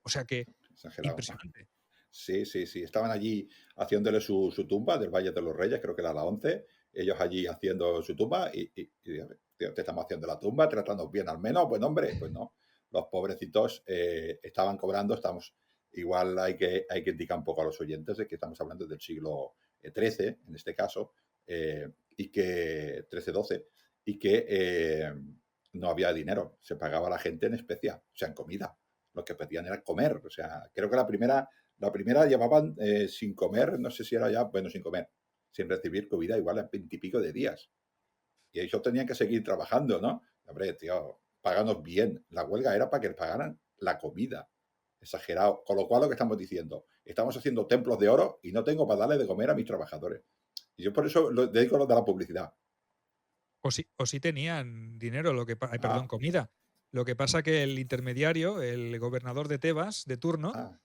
O sea que, Exagerado. impresionante. Sí, sí, sí. Estaban allí haciéndole su tumba del Valle de los Reyes, creo que era la 11, ellos allí haciendo su tumba y digo, tío, te estamos haciendo la tumba, tratándonos bien al menos, pues hombre, pues no. Los pobrecitos estaban cobrando, estamos, igual hay que indicar un poco a los oyentes de que estamos hablando del siglo XIII, en este caso, y que 13-12, y que no había dinero, se pagaba a la gente en especia, o sea, en comida. Lo que pedían era comer, o sea, creo que la primera llevaban sin comer, no sé si era ya, bueno, sin comer, sin recibir comida, igual a 20 y pico de días. Y ellos tenían que seguir trabajando, ¿no? Hombre, tío, páganos bien. La huelga era para que les pagaran la comida. Exagerado. Con lo cual, lo que estamos diciendo, estamos haciendo templos de oro y no tengo para darle de comer a mis trabajadores. Y yo por eso lo dedico a lo de la publicidad. O sí tenían dinero, ay, perdón, Ah, comida. Lo que pasa que el intermediario, el gobernador de Tebas, de turno, ah.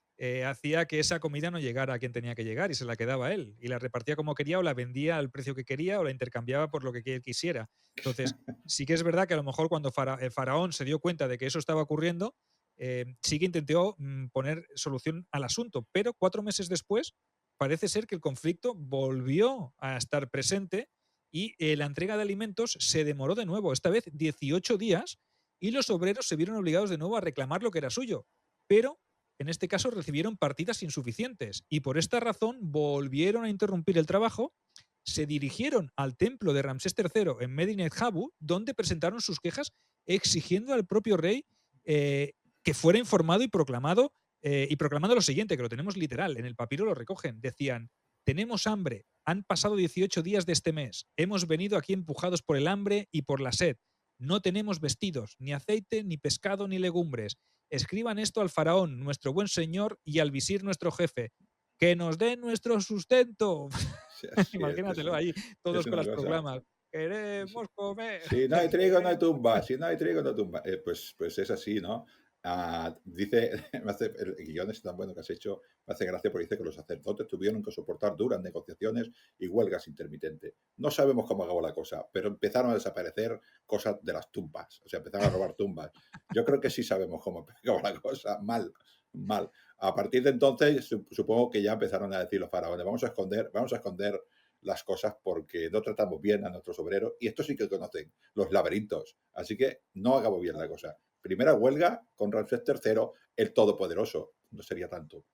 hacía que esa comida no llegara a quien tenía que llegar y se la quedaba él. Y la repartía como quería o la vendía al precio que quería o la intercambiaba por lo que él quisiera. Entonces, sí que es verdad que a lo mejor cuando el faraón se dio cuenta de que eso estaba ocurriendo, sí que intentó poner solución al asunto. Pero 4 meses después, parece ser que el conflicto volvió a estar presente y la entrega de alimentos se demoró de nuevo, esta vez 18 días, y los obreros se vieron obligados de nuevo a reclamar lo que era suyo. Pero en este caso recibieron partidas insuficientes y por esta razón volvieron a interrumpir el trabajo, se dirigieron al templo de Ramsés III en Medinet Habu, donde presentaron sus quejas exigiendo al propio rey que fuera informado y proclamando lo siguiente, que lo tenemos literal, en el papiro lo recogen, decían: tenemos hambre, han pasado 18 días de este mes, hemos venido aquí empujados por el hambre y por la sed, no tenemos vestidos, ni aceite, ni pescado, ni legumbres. Escriban esto al faraón, nuestro buen señor, y al visir, nuestro jefe. ¡Que nos den nuestro sustento! Sí, así Imagínatelo ahí, es todos con una las cosa. proclamas. ¡Queremos comer! Si no hay trigo, no hay tumba. Si no hay trigo, no hay tumba. Pues es así, ¿no? Dice, el guión es tan bueno que has hecho, me hace gracia porque dice que los sacerdotes tuvieron que soportar duras negociaciones y huelgas intermitentes. No sabemos cómo acabó la cosa, pero empezaron a desaparecer cosas de las tumbas. O sea, empezaron a robar tumbas. Yo creo que sí sabemos cómo acabó la cosa. Mal, mal. A partir de entonces, supongo que ya empezaron a decir los faraones, vamos a esconder las cosas porque no tratamos bien a nuestros obreros y estos sí que conocen los laberintos. Así que no acabó bien la cosa. Primera huelga con Ramsés III, el Todopoderoso. No sería tanto.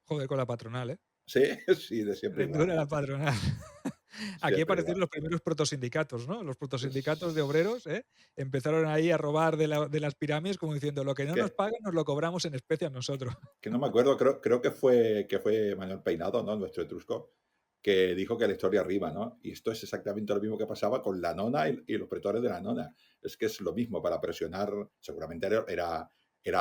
Joder con la patronal, ¿eh? Sí, sí, de siempre igual, Dura la ¿no? patronal. Aquí Siempre aparecieron igual. los primeros protosindicatos, ¿no? Los protosindicatos de Es obreros, ¿eh? Empezaron ahí a robar de las pirámides como diciendo, lo que no nos que, pagan nos lo cobramos en especias nosotros. que no me acuerdo, creo que fue Manuel Peinado, ¿no? Nuestro etrusco, que dijo que la historia arriba, ¿no? Y esto es exactamente lo mismo que pasaba con la nona y los pretores de la nona. Es que es lo mismo para presionar, seguramente era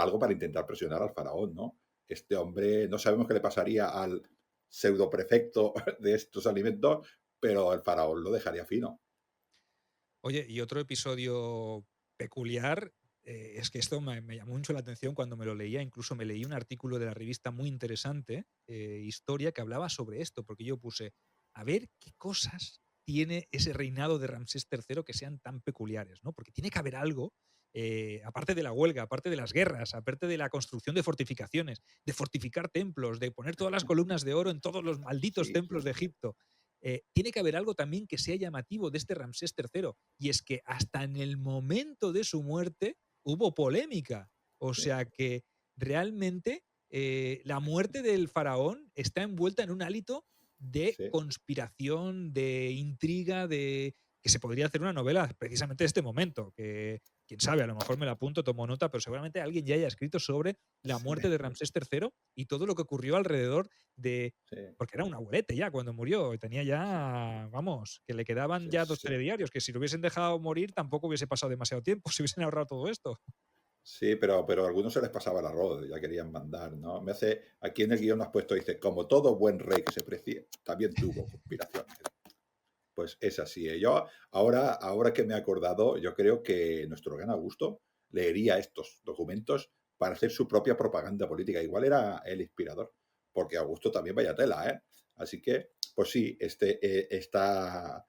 algo para intentar presionar al faraón, ¿no? Este hombre, no sabemos qué le pasaría al pseudo prefecto de estos alimentos, pero el faraón lo dejaría fino. Oye, y otro episodio peculiar, es que esto me llamó mucho la atención cuando me lo leía, incluso me leí un artículo de la revista muy interesante, Historia, que hablaba sobre esto, porque yo puse, a ver qué cosas tiene ese reinado de Ramsés III que sean tan peculiares, ¿no? Porque tiene que haber algo, aparte de la huelga, aparte de las guerras, aparte de la construcción de fortificaciones, de fortificar templos, de poner todas las columnas de oro en todos los malditos Sí, templos de Egipto. Tiene que haber algo también que sea llamativo de este Ramsés III, y es que hasta en el momento de su muerte hubo polémica. O sí, sea que realmente la muerte del faraón está envuelta en un hálito de sí. conspiración, de intriga, de que se podría hacer una novela precisamente de este momento, que quién sabe, a lo mejor me la apunto, tomo nota, pero seguramente alguien ya haya escrito sobre la Sí, muerte de Ramsés III y todo lo que ocurrió alrededor de, sí, porque era un abuelete ya cuando murió, y tenía sí, ya, vamos, que le quedaban sí, ya 2 sí. telediarios, que si lo hubiesen dejado morir tampoco hubiese pasado demasiado tiempo, se hubiesen ahorrado todo esto. Sí, pero a algunos se les pasaba el arroz, ya querían mandar, ¿no? Aquí en el guión has puesto, dice, como todo buen rey que se precie, también tuvo conspiraciones. Pues es así, ¿eh? Yo ahora que me he acordado, yo creo que nuestro gran Augusto leería estos documentos para hacer su propia propaganda política. Igual era el inspirador, porque Augusto también vaya tela, ¿eh? Así que, pues sí, esta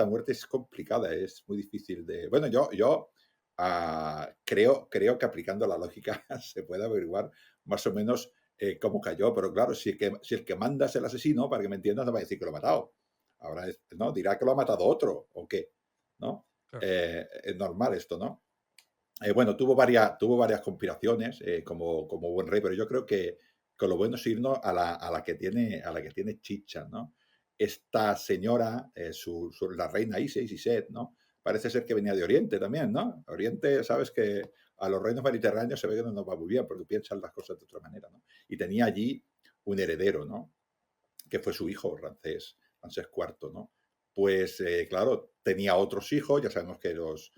muerte es complicada, es muy difícil de... Bueno, yo creo que aplicando la lógica se puede averiguar más o menos cómo cayó, pero claro, si el que manda es el asesino, para que me entiendas, no va a decir que lo ha matado. ¿no? Dirá que lo ha matado otro, ¿o qué? ¿No? Claro. Es normal esto, ¿no? Bueno, tuvo varias conspiraciones como buen rey, pero yo creo que lo bueno es irnos a la que tiene chicha, ¿no? Esta señora, la reina Iset, ¿no? Parece ser que venía de Oriente también, ¿no? Oriente, sabes que a los reinos mediterráneos se ve que no nos va muy bien porque piensan las cosas de otra manera, ¿no? Y tenía allí un heredero, ¿no? Que fue su hijo, Ramsés IV, ¿no? Pues claro, tenía otros hijos, ya sabemos que los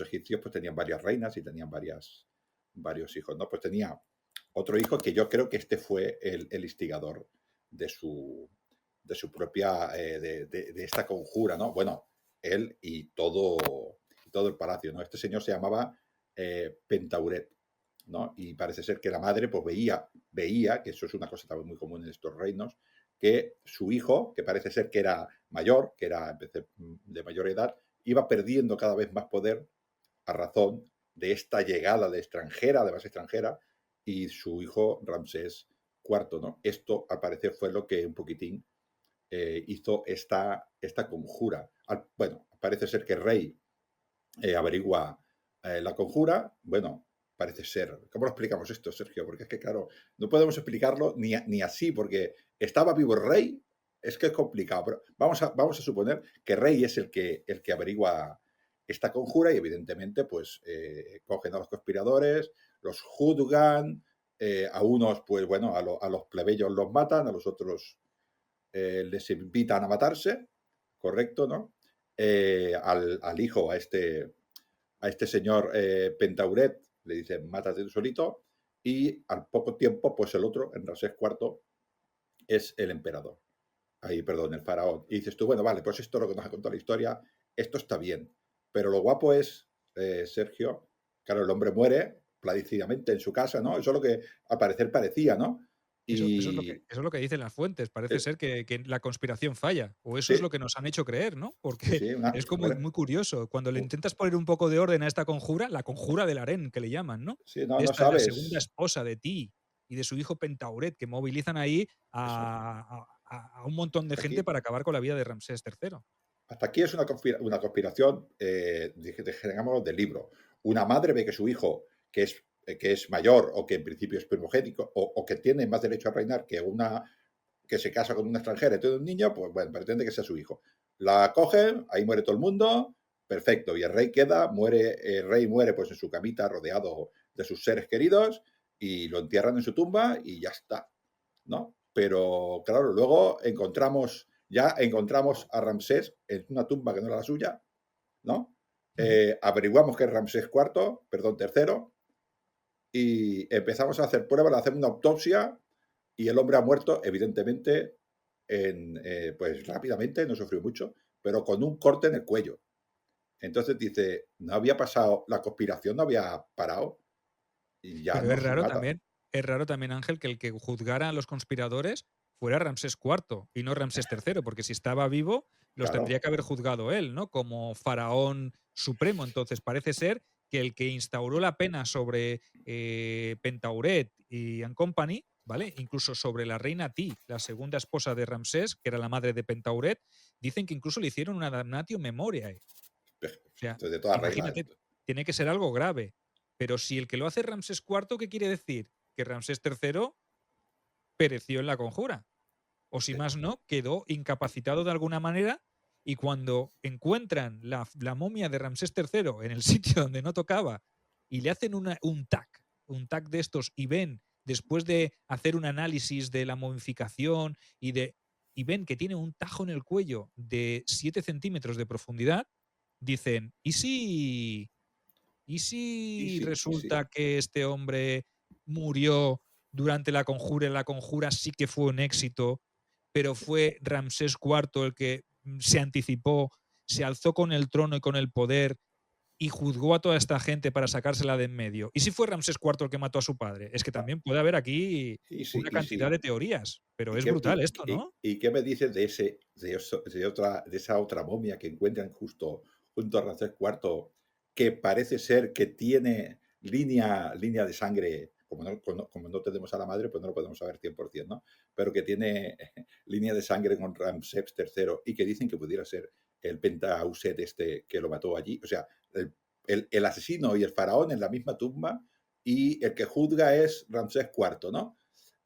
egipcios pues tenían varias reinas y tenían varios hijos, ¿no? Pues tenía otro hijo que yo creo que este fue el instigador de su propia, de esta conjura, ¿no? Bueno, él y todo el palacio, ¿no? Este señor se llamaba Pentauret, ¿no? Y parece ser que la madre pues veía, que eso es una cosa también muy común en estos reinos, que su hijo, que parece ser que era mayor, que era de mayor edad, iba perdiendo cada vez más poder a razón de esta llegada de extranjera, de base extranjera, y su hijo Ramsés IV, ¿no? Esto, al parecer, fue lo que un poquitín hizo esta conjura. Bueno, parece ser que el rey averigua la conjura. Bueno, parece ser. ¿Cómo lo explicamos esto, Sergio? Porque es que, claro, no podemos explicarlo ni así, porque estaba vivo el rey, es que es complicado, pero vamos a suponer que el rey es el que averigua esta conjura y evidentemente pues cogen a los conspiradores, los juzgan, a unos pues bueno, a los plebeyos los matan, a los otros les invitan a matarse, correcto, ¿no? Al hijo, a este señor Pentauret, le dicen, mátate tú solito, y al poco tiempo, pues el otro, en Ramsés IV, es el emperador. Ahí, perdón, el faraón. Y dices tú, bueno, vale, pues esto es lo que nos ha contado la historia, esto está bien. Pero lo guapo es, Sergio, claro, el hombre muere placidamente en su casa, ¿no? Eso es lo que al parecer parecía, ¿no? Y Eso es lo que dicen las fuentes. Parece eh, ser que la conspiración falla. O eso es lo sí, que nos han hecho creer, ¿no? sí, Porque sí, es como muere. muy curioso. Cuando le intentas poner un poco de orden a esta conjura, la conjura del harén, que le llaman, ¿no? Sí, no, De no esta, de la segunda sabes. esposa de Ti y de su hijo Pentauret, que movilizan ahí Eso. a un montón de Hasta gente aquí para acabar con la vida de Ramsés III. Hasta aquí es una conspiración, digamos, del libro. Una madre ve que su hijo, que es mayor o que en principio es primogénico o que tiene más derecho a reinar que una que se casa con una extranjera y tiene un niño, pues bueno, pretende que sea su hijo. La cogen, ahí muere todo el mundo, perfecto, y el rey muere pues en su camita rodeado de sus seres queridos y lo entierran en su tumba y ya está, ¿no? Pero claro, luego encontramos a Ramsés en una tumba que no era la suya, ¿no? Ujú. Averiguamos que es Ramsés IV, perdón, tercero, y empezamos a hacer pruebas, a hacer una autopsia y el hombre ha muerto, evidentemente, pues rápidamente, no sufrió mucho, pero con un corte en el cuello. Entonces dice, no había pasado, la conspiración no había parado y ya Pero nos mata. es raro también, Ángel, que el que juzgara a los conspiradores fuera Ramsés IV y no Ramsés III, porque si estaba vivo, los tendría Claro, que haber juzgado él, ¿no? Como faraón supremo. Entonces, parece ser que el que instauró la pena sobre Pentauret y and Company, ¿vale? Incluso sobre la reina Ti, la segunda esposa de Ramsés, que era la madre de Pentauret, dicen que incluso le hicieron una damnatio memoriae. O sea, de toda regla. imagínate, tiene que ser algo grave. Pero si el que lo hace Ramsés IV, ¿qué quiere decir? Que Ramsés III pereció en la conjura. O si más no, quedó incapacitado de alguna manera y cuando encuentran la momia de Ramsés III en el sitio donde no tocaba y le hacen un TAC de estos y ven, después de hacer un análisis de la momificación y ven que tiene un tajo en el cuello de 7 centímetros de profundidad, dicen, ¿y si Y sí. resulta que este hombre murió durante la conjura sí que fue un éxito, pero fue Ramsés IV el que se anticipó, se alzó con el trono y con el poder y juzgó a toda esta gente para sacársela de en medio? ¿Y si fue Ramsés IV el que mató a de su padre? Es que Ah, también puede haber aquí y sí, una y cantidad sí. de teorías, pero ¿Y es qué, brutal esto, ¿no? qué me dices de esa otra momia que encuentran justo junto a Ramsés IV, que parece ser que tiene línea de sangre como no tenemos a la madre, pues no lo podemos saber 100%, ¿no? Pero que tiene línea de sangre con Ramsés III y que dicen que pudiera ser el Pentauset este que lo mató allí. O sea, el asesino y el faraón en la misma tumba y el que juzga es Ramsés IV, ¿no?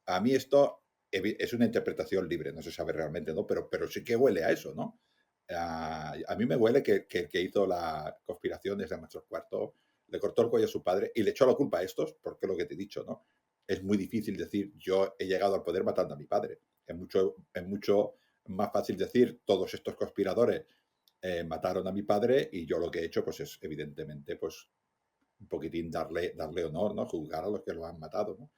A mí esto es una interpretación libre, no se sabe realmente, ¿no? Pero sí que huele a eso, ¿no? A mí me huele que hizo la conspiración desde Ramsés IV, le cortó el cuello a su padre y le echó la culpa a estos, porque es lo que te he dicho, ¿no? Es muy difícil decir, yo he llegado al poder matando a mi padre. Es mucho más fácil decir, todos estos conspiradores mataron a mi padre y yo lo que he hecho, pues es evidentemente, pues un poquitín darle honor, ¿no? Juzgar a los que lo han matado, ¿no?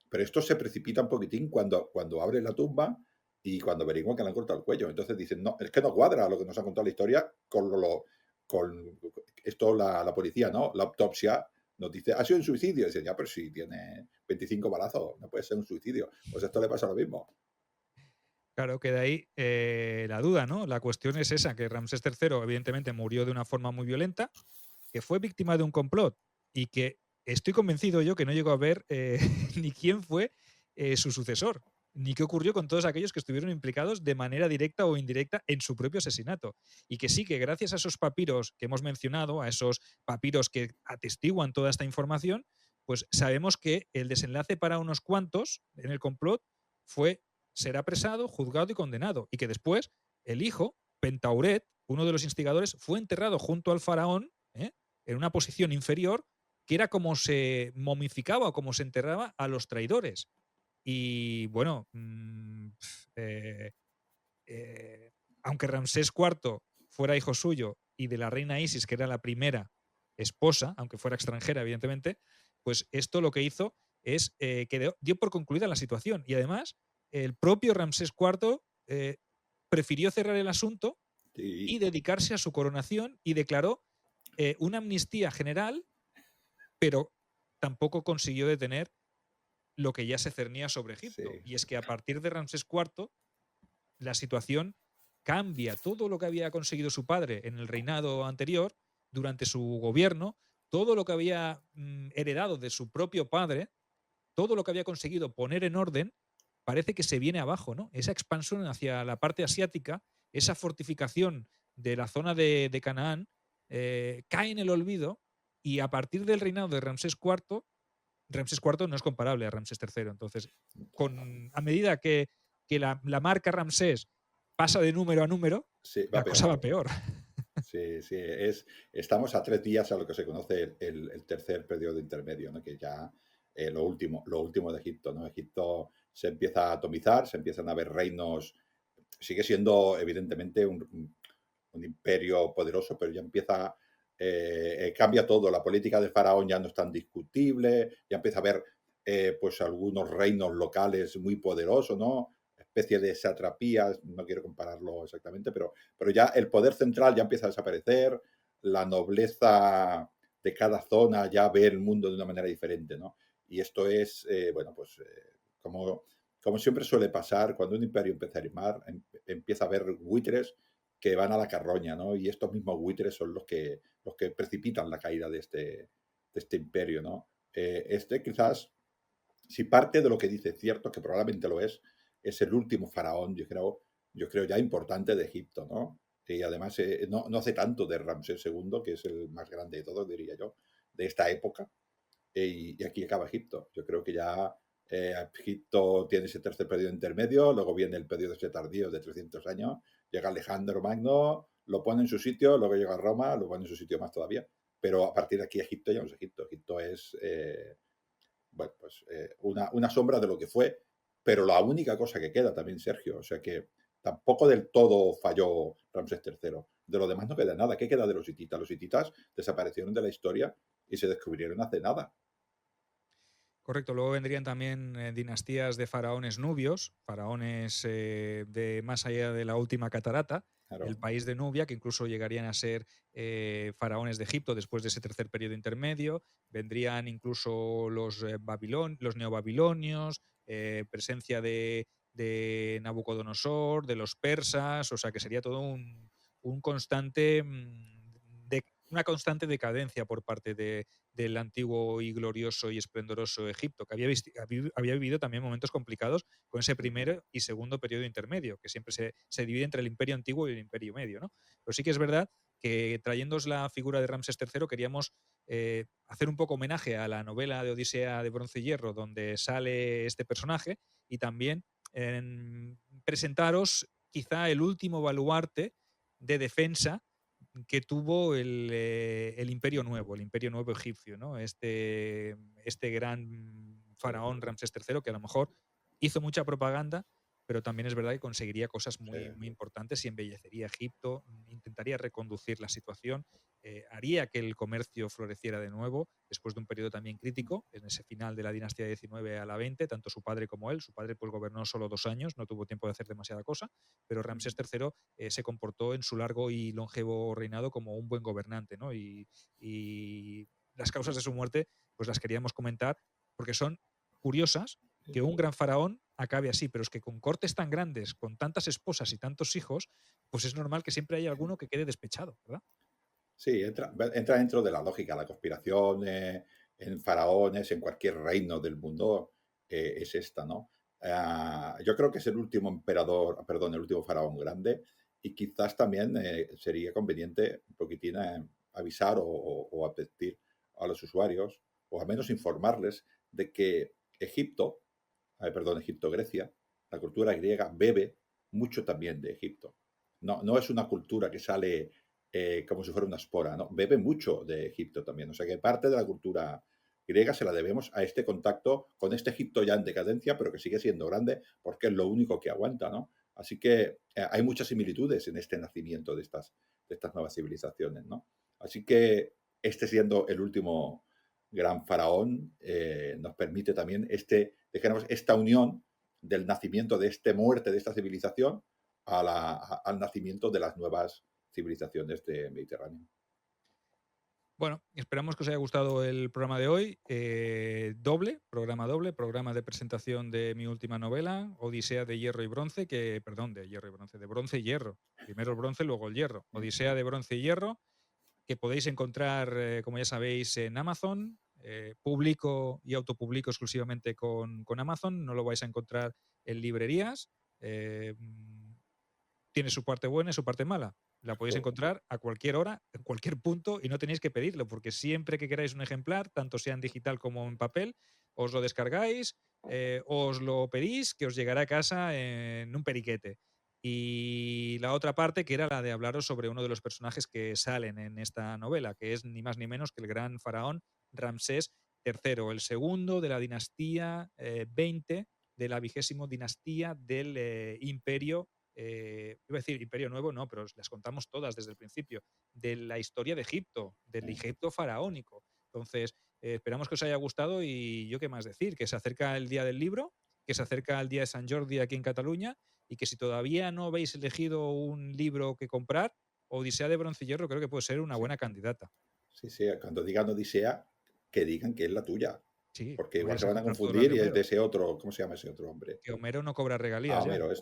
Pero esto se precipita un poquitín cuando abre la tumba y cuando averiguan que le han cortado el cuello. Entonces dicen, no, es que no cuadra lo que nos ha contado la historia con esto la policía, ¿no? La autopsia nos dice, ha sido un suicidio. Y dicen, ya, pero si tiene 25 balazos, no puede ser un suicidio. Pues esto le pasa lo mismo. Claro, que de ahí la duda, ¿no? La cuestión es esa, que Ramsés III evidentemente murió de una forma muy violenta, que fue víctima de un complot y que estoy convencido yo que no llegó a ver ni quién fue su sucesor, ni qué ocurrió con todos aquellos que estuvieron implicados de manera directa o indirecta en su propio asesinato. Y que sí, que gracias a esos papiros que hemos mencionado, a esos papiros que atestiguan toda esta información, pues sabemos que el desenlace para unos cuantos en el complot fue ser apresado, juzgado y condenado. Y que después el hijo, Pentauret, uno de los instigadores, fue enterrado junto al faraón, en una posición inferior, que era como se momificaba o como se enterraba a los traidores. Y bueno, eh, aunque Ramsés IV fuera hijo suyo y de la reina Isis, que era la primera esposa, aunque fuera extranjera, evidentemente, pues esto lo que hizo es que dio por concluida la situación. Y además, el propio Ramsés IV prefirió cerrar el asunto y Sí, dedicarse a su coronación y declaró una amnistía general, pero tampoco consiguió detener lo que ya se cernía sobre Egipto. sí, Y es que a partir de Ramsés IV, la situación cambia. Todo lo que había conseguido su padre en el reinado anterior, durante su gobierno, todo lo que había heredado de su propio padre, todo lo que había conseguido poner en orden, parece que se viene abajo, ¿no? Esa expansión hacia la parte asiática, esa fortificación de la zona de Canaán, cae en el olvido y a partir del reinado de Ramsés IV no es comparable a Ramsés III. Entonces, a medida que la marca Ramsés pasa de número a número, sí, va la cosa peor. va peor. Sí, sí, estamos a 3 días a lo que se conoce el tercer periodo intermedio, ¿no? Que ya lo último de Egipto, ¿no? Egipto se empieza a atomizar, se empiezan a ver reinos, sigue siendo evidentemente un imperio poderoso, pero ya empieza, cambia todo, la política del faraón ya no es tan discutible, ya empieza a haber pues algunos reinos locales muy poderosos, ¿no? Especie de satrapías, no quiero compararlo exactamente, pero ya el poder central ya empieza a desaparecer, la nobleza de cada zona ya ve el mundo de una manera diferente, ¿no? Y esto es, bueno, pues como siempre suele pasar, cuando un imperio empieza a rimar, empieza a haber buitres que van a la carroña, ¿no? Y estos mismos buitres son los que precipitan la caída de este imperio, ¿no? Quizás, si parte de lo que dice es cierto, que probablemente lo es el último faraón, yo creo ya importante de Egipto, ¿no? Y además no hace tanto de Ramsés II, que es el más grande de todos, diría yo, de esta época, y aquí acaba Egipto. Yo creo que ya Egipto tiene ese tercer periodo intermedio, luego viene el periodo ese tardío de 300 años, llega Alejandro Magno, lo pone en su sitio, luego llega Roma, lo pone en su sitio más todavía, pero a partir de aquí Egipto ya no es Egipto. Egipto es, bueno, pues una sombra de lo que fue, pero la única cosa que queda también, Sergio, o sea que tampoco del todo falló Ramsés III. De lo demás no queda nada. ¿Qué queda de los hititas? Los hititas desaparecieron de la historia y se descubrieron hace nada. Correcto, luego vendrían también dinastías de faraones nubios, faraones de más allá de la última catarata, el Claro. país de Nubia, que incluso llegarían a ser faraones de Egipto después de ese tercer periodo intermedio. Vendrían incluso los neobabilonios, presencia de Nabucodonosor, de los persas, o sea que sería todo un constante una constante decadencia por parte del antiguo y glorioso y esplendoroso Egipto, que había vivido también momentos complicados con ese primero y segundo periodo intermedio, que siempre se divide entre el Imperio Antiguo y el Imperio Medio, ¿no? Pero sí que es verdad que trayéndoos la figura de Ramsés III queríamos hacer un poco homenaje a la novela de Odisea de Bronce y Hierro, donde sale este personaje, y también presentaros quizá el último baluarte de defensa que tuvo el Imperio Nuevo, el Imperio Nuevo egipcio, ¿no? Este gran faraón Ramsés III, que a lo mejor hizo mucha propaganda, pero también es verdad que conseguiría cosas Sí, muy importantes y embellecería Egipto, intentaría reconducir la situación, haría que el comercio floreciera de nuevo, después de un periodo también crítico, en ese final de la dinastía 19 a la 20, tanto su padre como él. Su padre pues gobernó solo 2 años, no tuvo tiempo de hacer demasiada cosa, pero Ramsés III se comportó en su largo y longevo reinado como un buen gobernante, ¿no? Y las causas de su muerte pues las queríamos comentar porque son curiosas, que un gran faraón acabe así, pero es que con cortes tan grandes, con tantas esposas y tantos hijos, pues es normal que siempre haya alguno que quede despechado, ¿verdad? sí, entra dentro de la lógica, la conspiración en faraones, en cualquier reino del mundo, es esta, ¿no? Yo creo que es el último emperador, perdón, el último faraón grande, y quizás también sería conveniente un poquitín avisar o advertir a los usuarios, o al menos informarles de que Egipto, perdón, Egipto, Grecia, la cultura griega bebe mucho también de Egipto. No, no es una cultura que sale como si fuera una espora, ¿no? Bebe mucho de Egipto también. O sea que parte de la cultura griega se la debemos a este contacto con este Egipto ya en decadencia, pero que sigue siendo grande porque es lo único que aguanta, ¿no? Así que hay muchas similitudes en este nacimiento de estas nuevas civilizaciones, ¿no? Así que este siendo el último gran faraón, nos permite también dijéramos, esta unión del nacimiento de esta muerte de esta civilización al nacimiento de las nuevas civilizaciones del Mediterráneo. Bueno, esperamos que os haya gustado el programa de hoy. Programa de presentación de mi última novela, Odisea de Hierro y Bronce, de Bronce y Hierro. Primero el bronce, luego el hierro. Odisea de Bronce y Hierro, que podéis encontrar, como ya sabéis, en Amazon. Publico y autopublico exclusivamente con Amazon, no lo vais a encontrar en librerías. Tiene su parte buena y su parte mala. La podéis encontrar a cualquier hora, en cualquier punto, y no tenéis que pedirlo, porque siempre que queráis un ejemplar, tanto sea en digital como en papel, os lo descargáis, os lo pedís, que os llegará a casa en un periquete. Y la otra parte, que era la de hablaros sobre uno de los personajes que salen en esta novela, que es ni más ni menos que el gran faraón Ramsés III, el segundo de la dinastía 20, de la 20ª dinastía del imperio, iba a decir Imperio Nuevo, no, pero las contamos todas desde el principio, de la historia de Egipto, del Egipto faraónico. Entonces, esperamos que os haya gustado y yo qué más decir, que se acerca el día del libro, que se acerca el día de San Jordi aquí en Cataluña y que si todavía no habéis elegido un libro que comprar, Odisea de Bronce y Hierro creo que puede ser una Sí, buena candidata. sí, sí, cuando digan Odisea, que digan que es la tuya, Sí, porque no igual vayas se a van a comprar todo lo confundir de y es de Homero, ese otro, ¿cómo se llama ese otro hombre? que Homero no cobra Ah, regalías ya. Homero,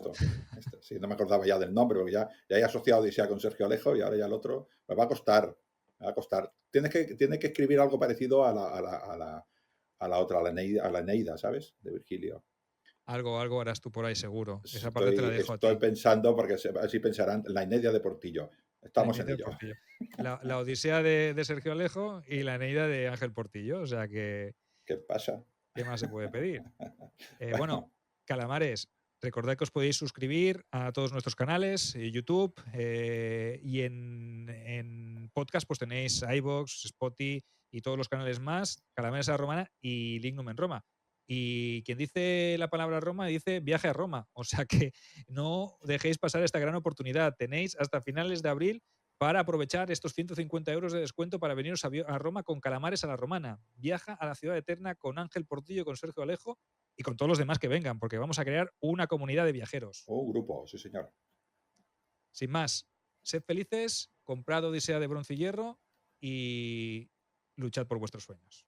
sí, no me acordaba ya del nombre, porque ya he asociado Odisea con Sergio Alejo y ahora ya el otro, me va a costar, me va a costar. Tienes que escribir algo parecido a la otra, a la Eneida, ¿sabes? De Virgilio. Algo harás tú por ahí seguro. Esa parte te la dejo a Estoy ti. pensando, porque así pensarán, la Eneida de Portillo. La Estamos en Eneida de ello. Portillo. La Odisea de Sergio Alejo y la Eneida de Ángel Portillo. O sea que, ¿Qué pasa? ¿qué más se puede pedir? Bueno, Bueno, calamares, recordad que os podéis suscribir a todos nuestros canales, YouTube, y en podcast pues tenéis iVoox, Spotify y todos los canales más, Calamares a la Romana y Lignum en Roma. Y quien dice la palabra Roma dice viaje a Roma. O sea que no dejéis pasar esta gran oportunidad. Tenéis hasta finales de abril para aprovechar estos 150 euros de descuento para veniros a Roma con Calamares a la Romana. Viaja a la ciudad eterna con Ángel Portillo, con Sergio Alejo y con todos los demás que vengan, porque vamos a crear una comunidad de viajeros. un grupo, sí señor. Sin más, sed felices, comprad Odisea de Bronce y Hierro y luchad por vuestros sueños.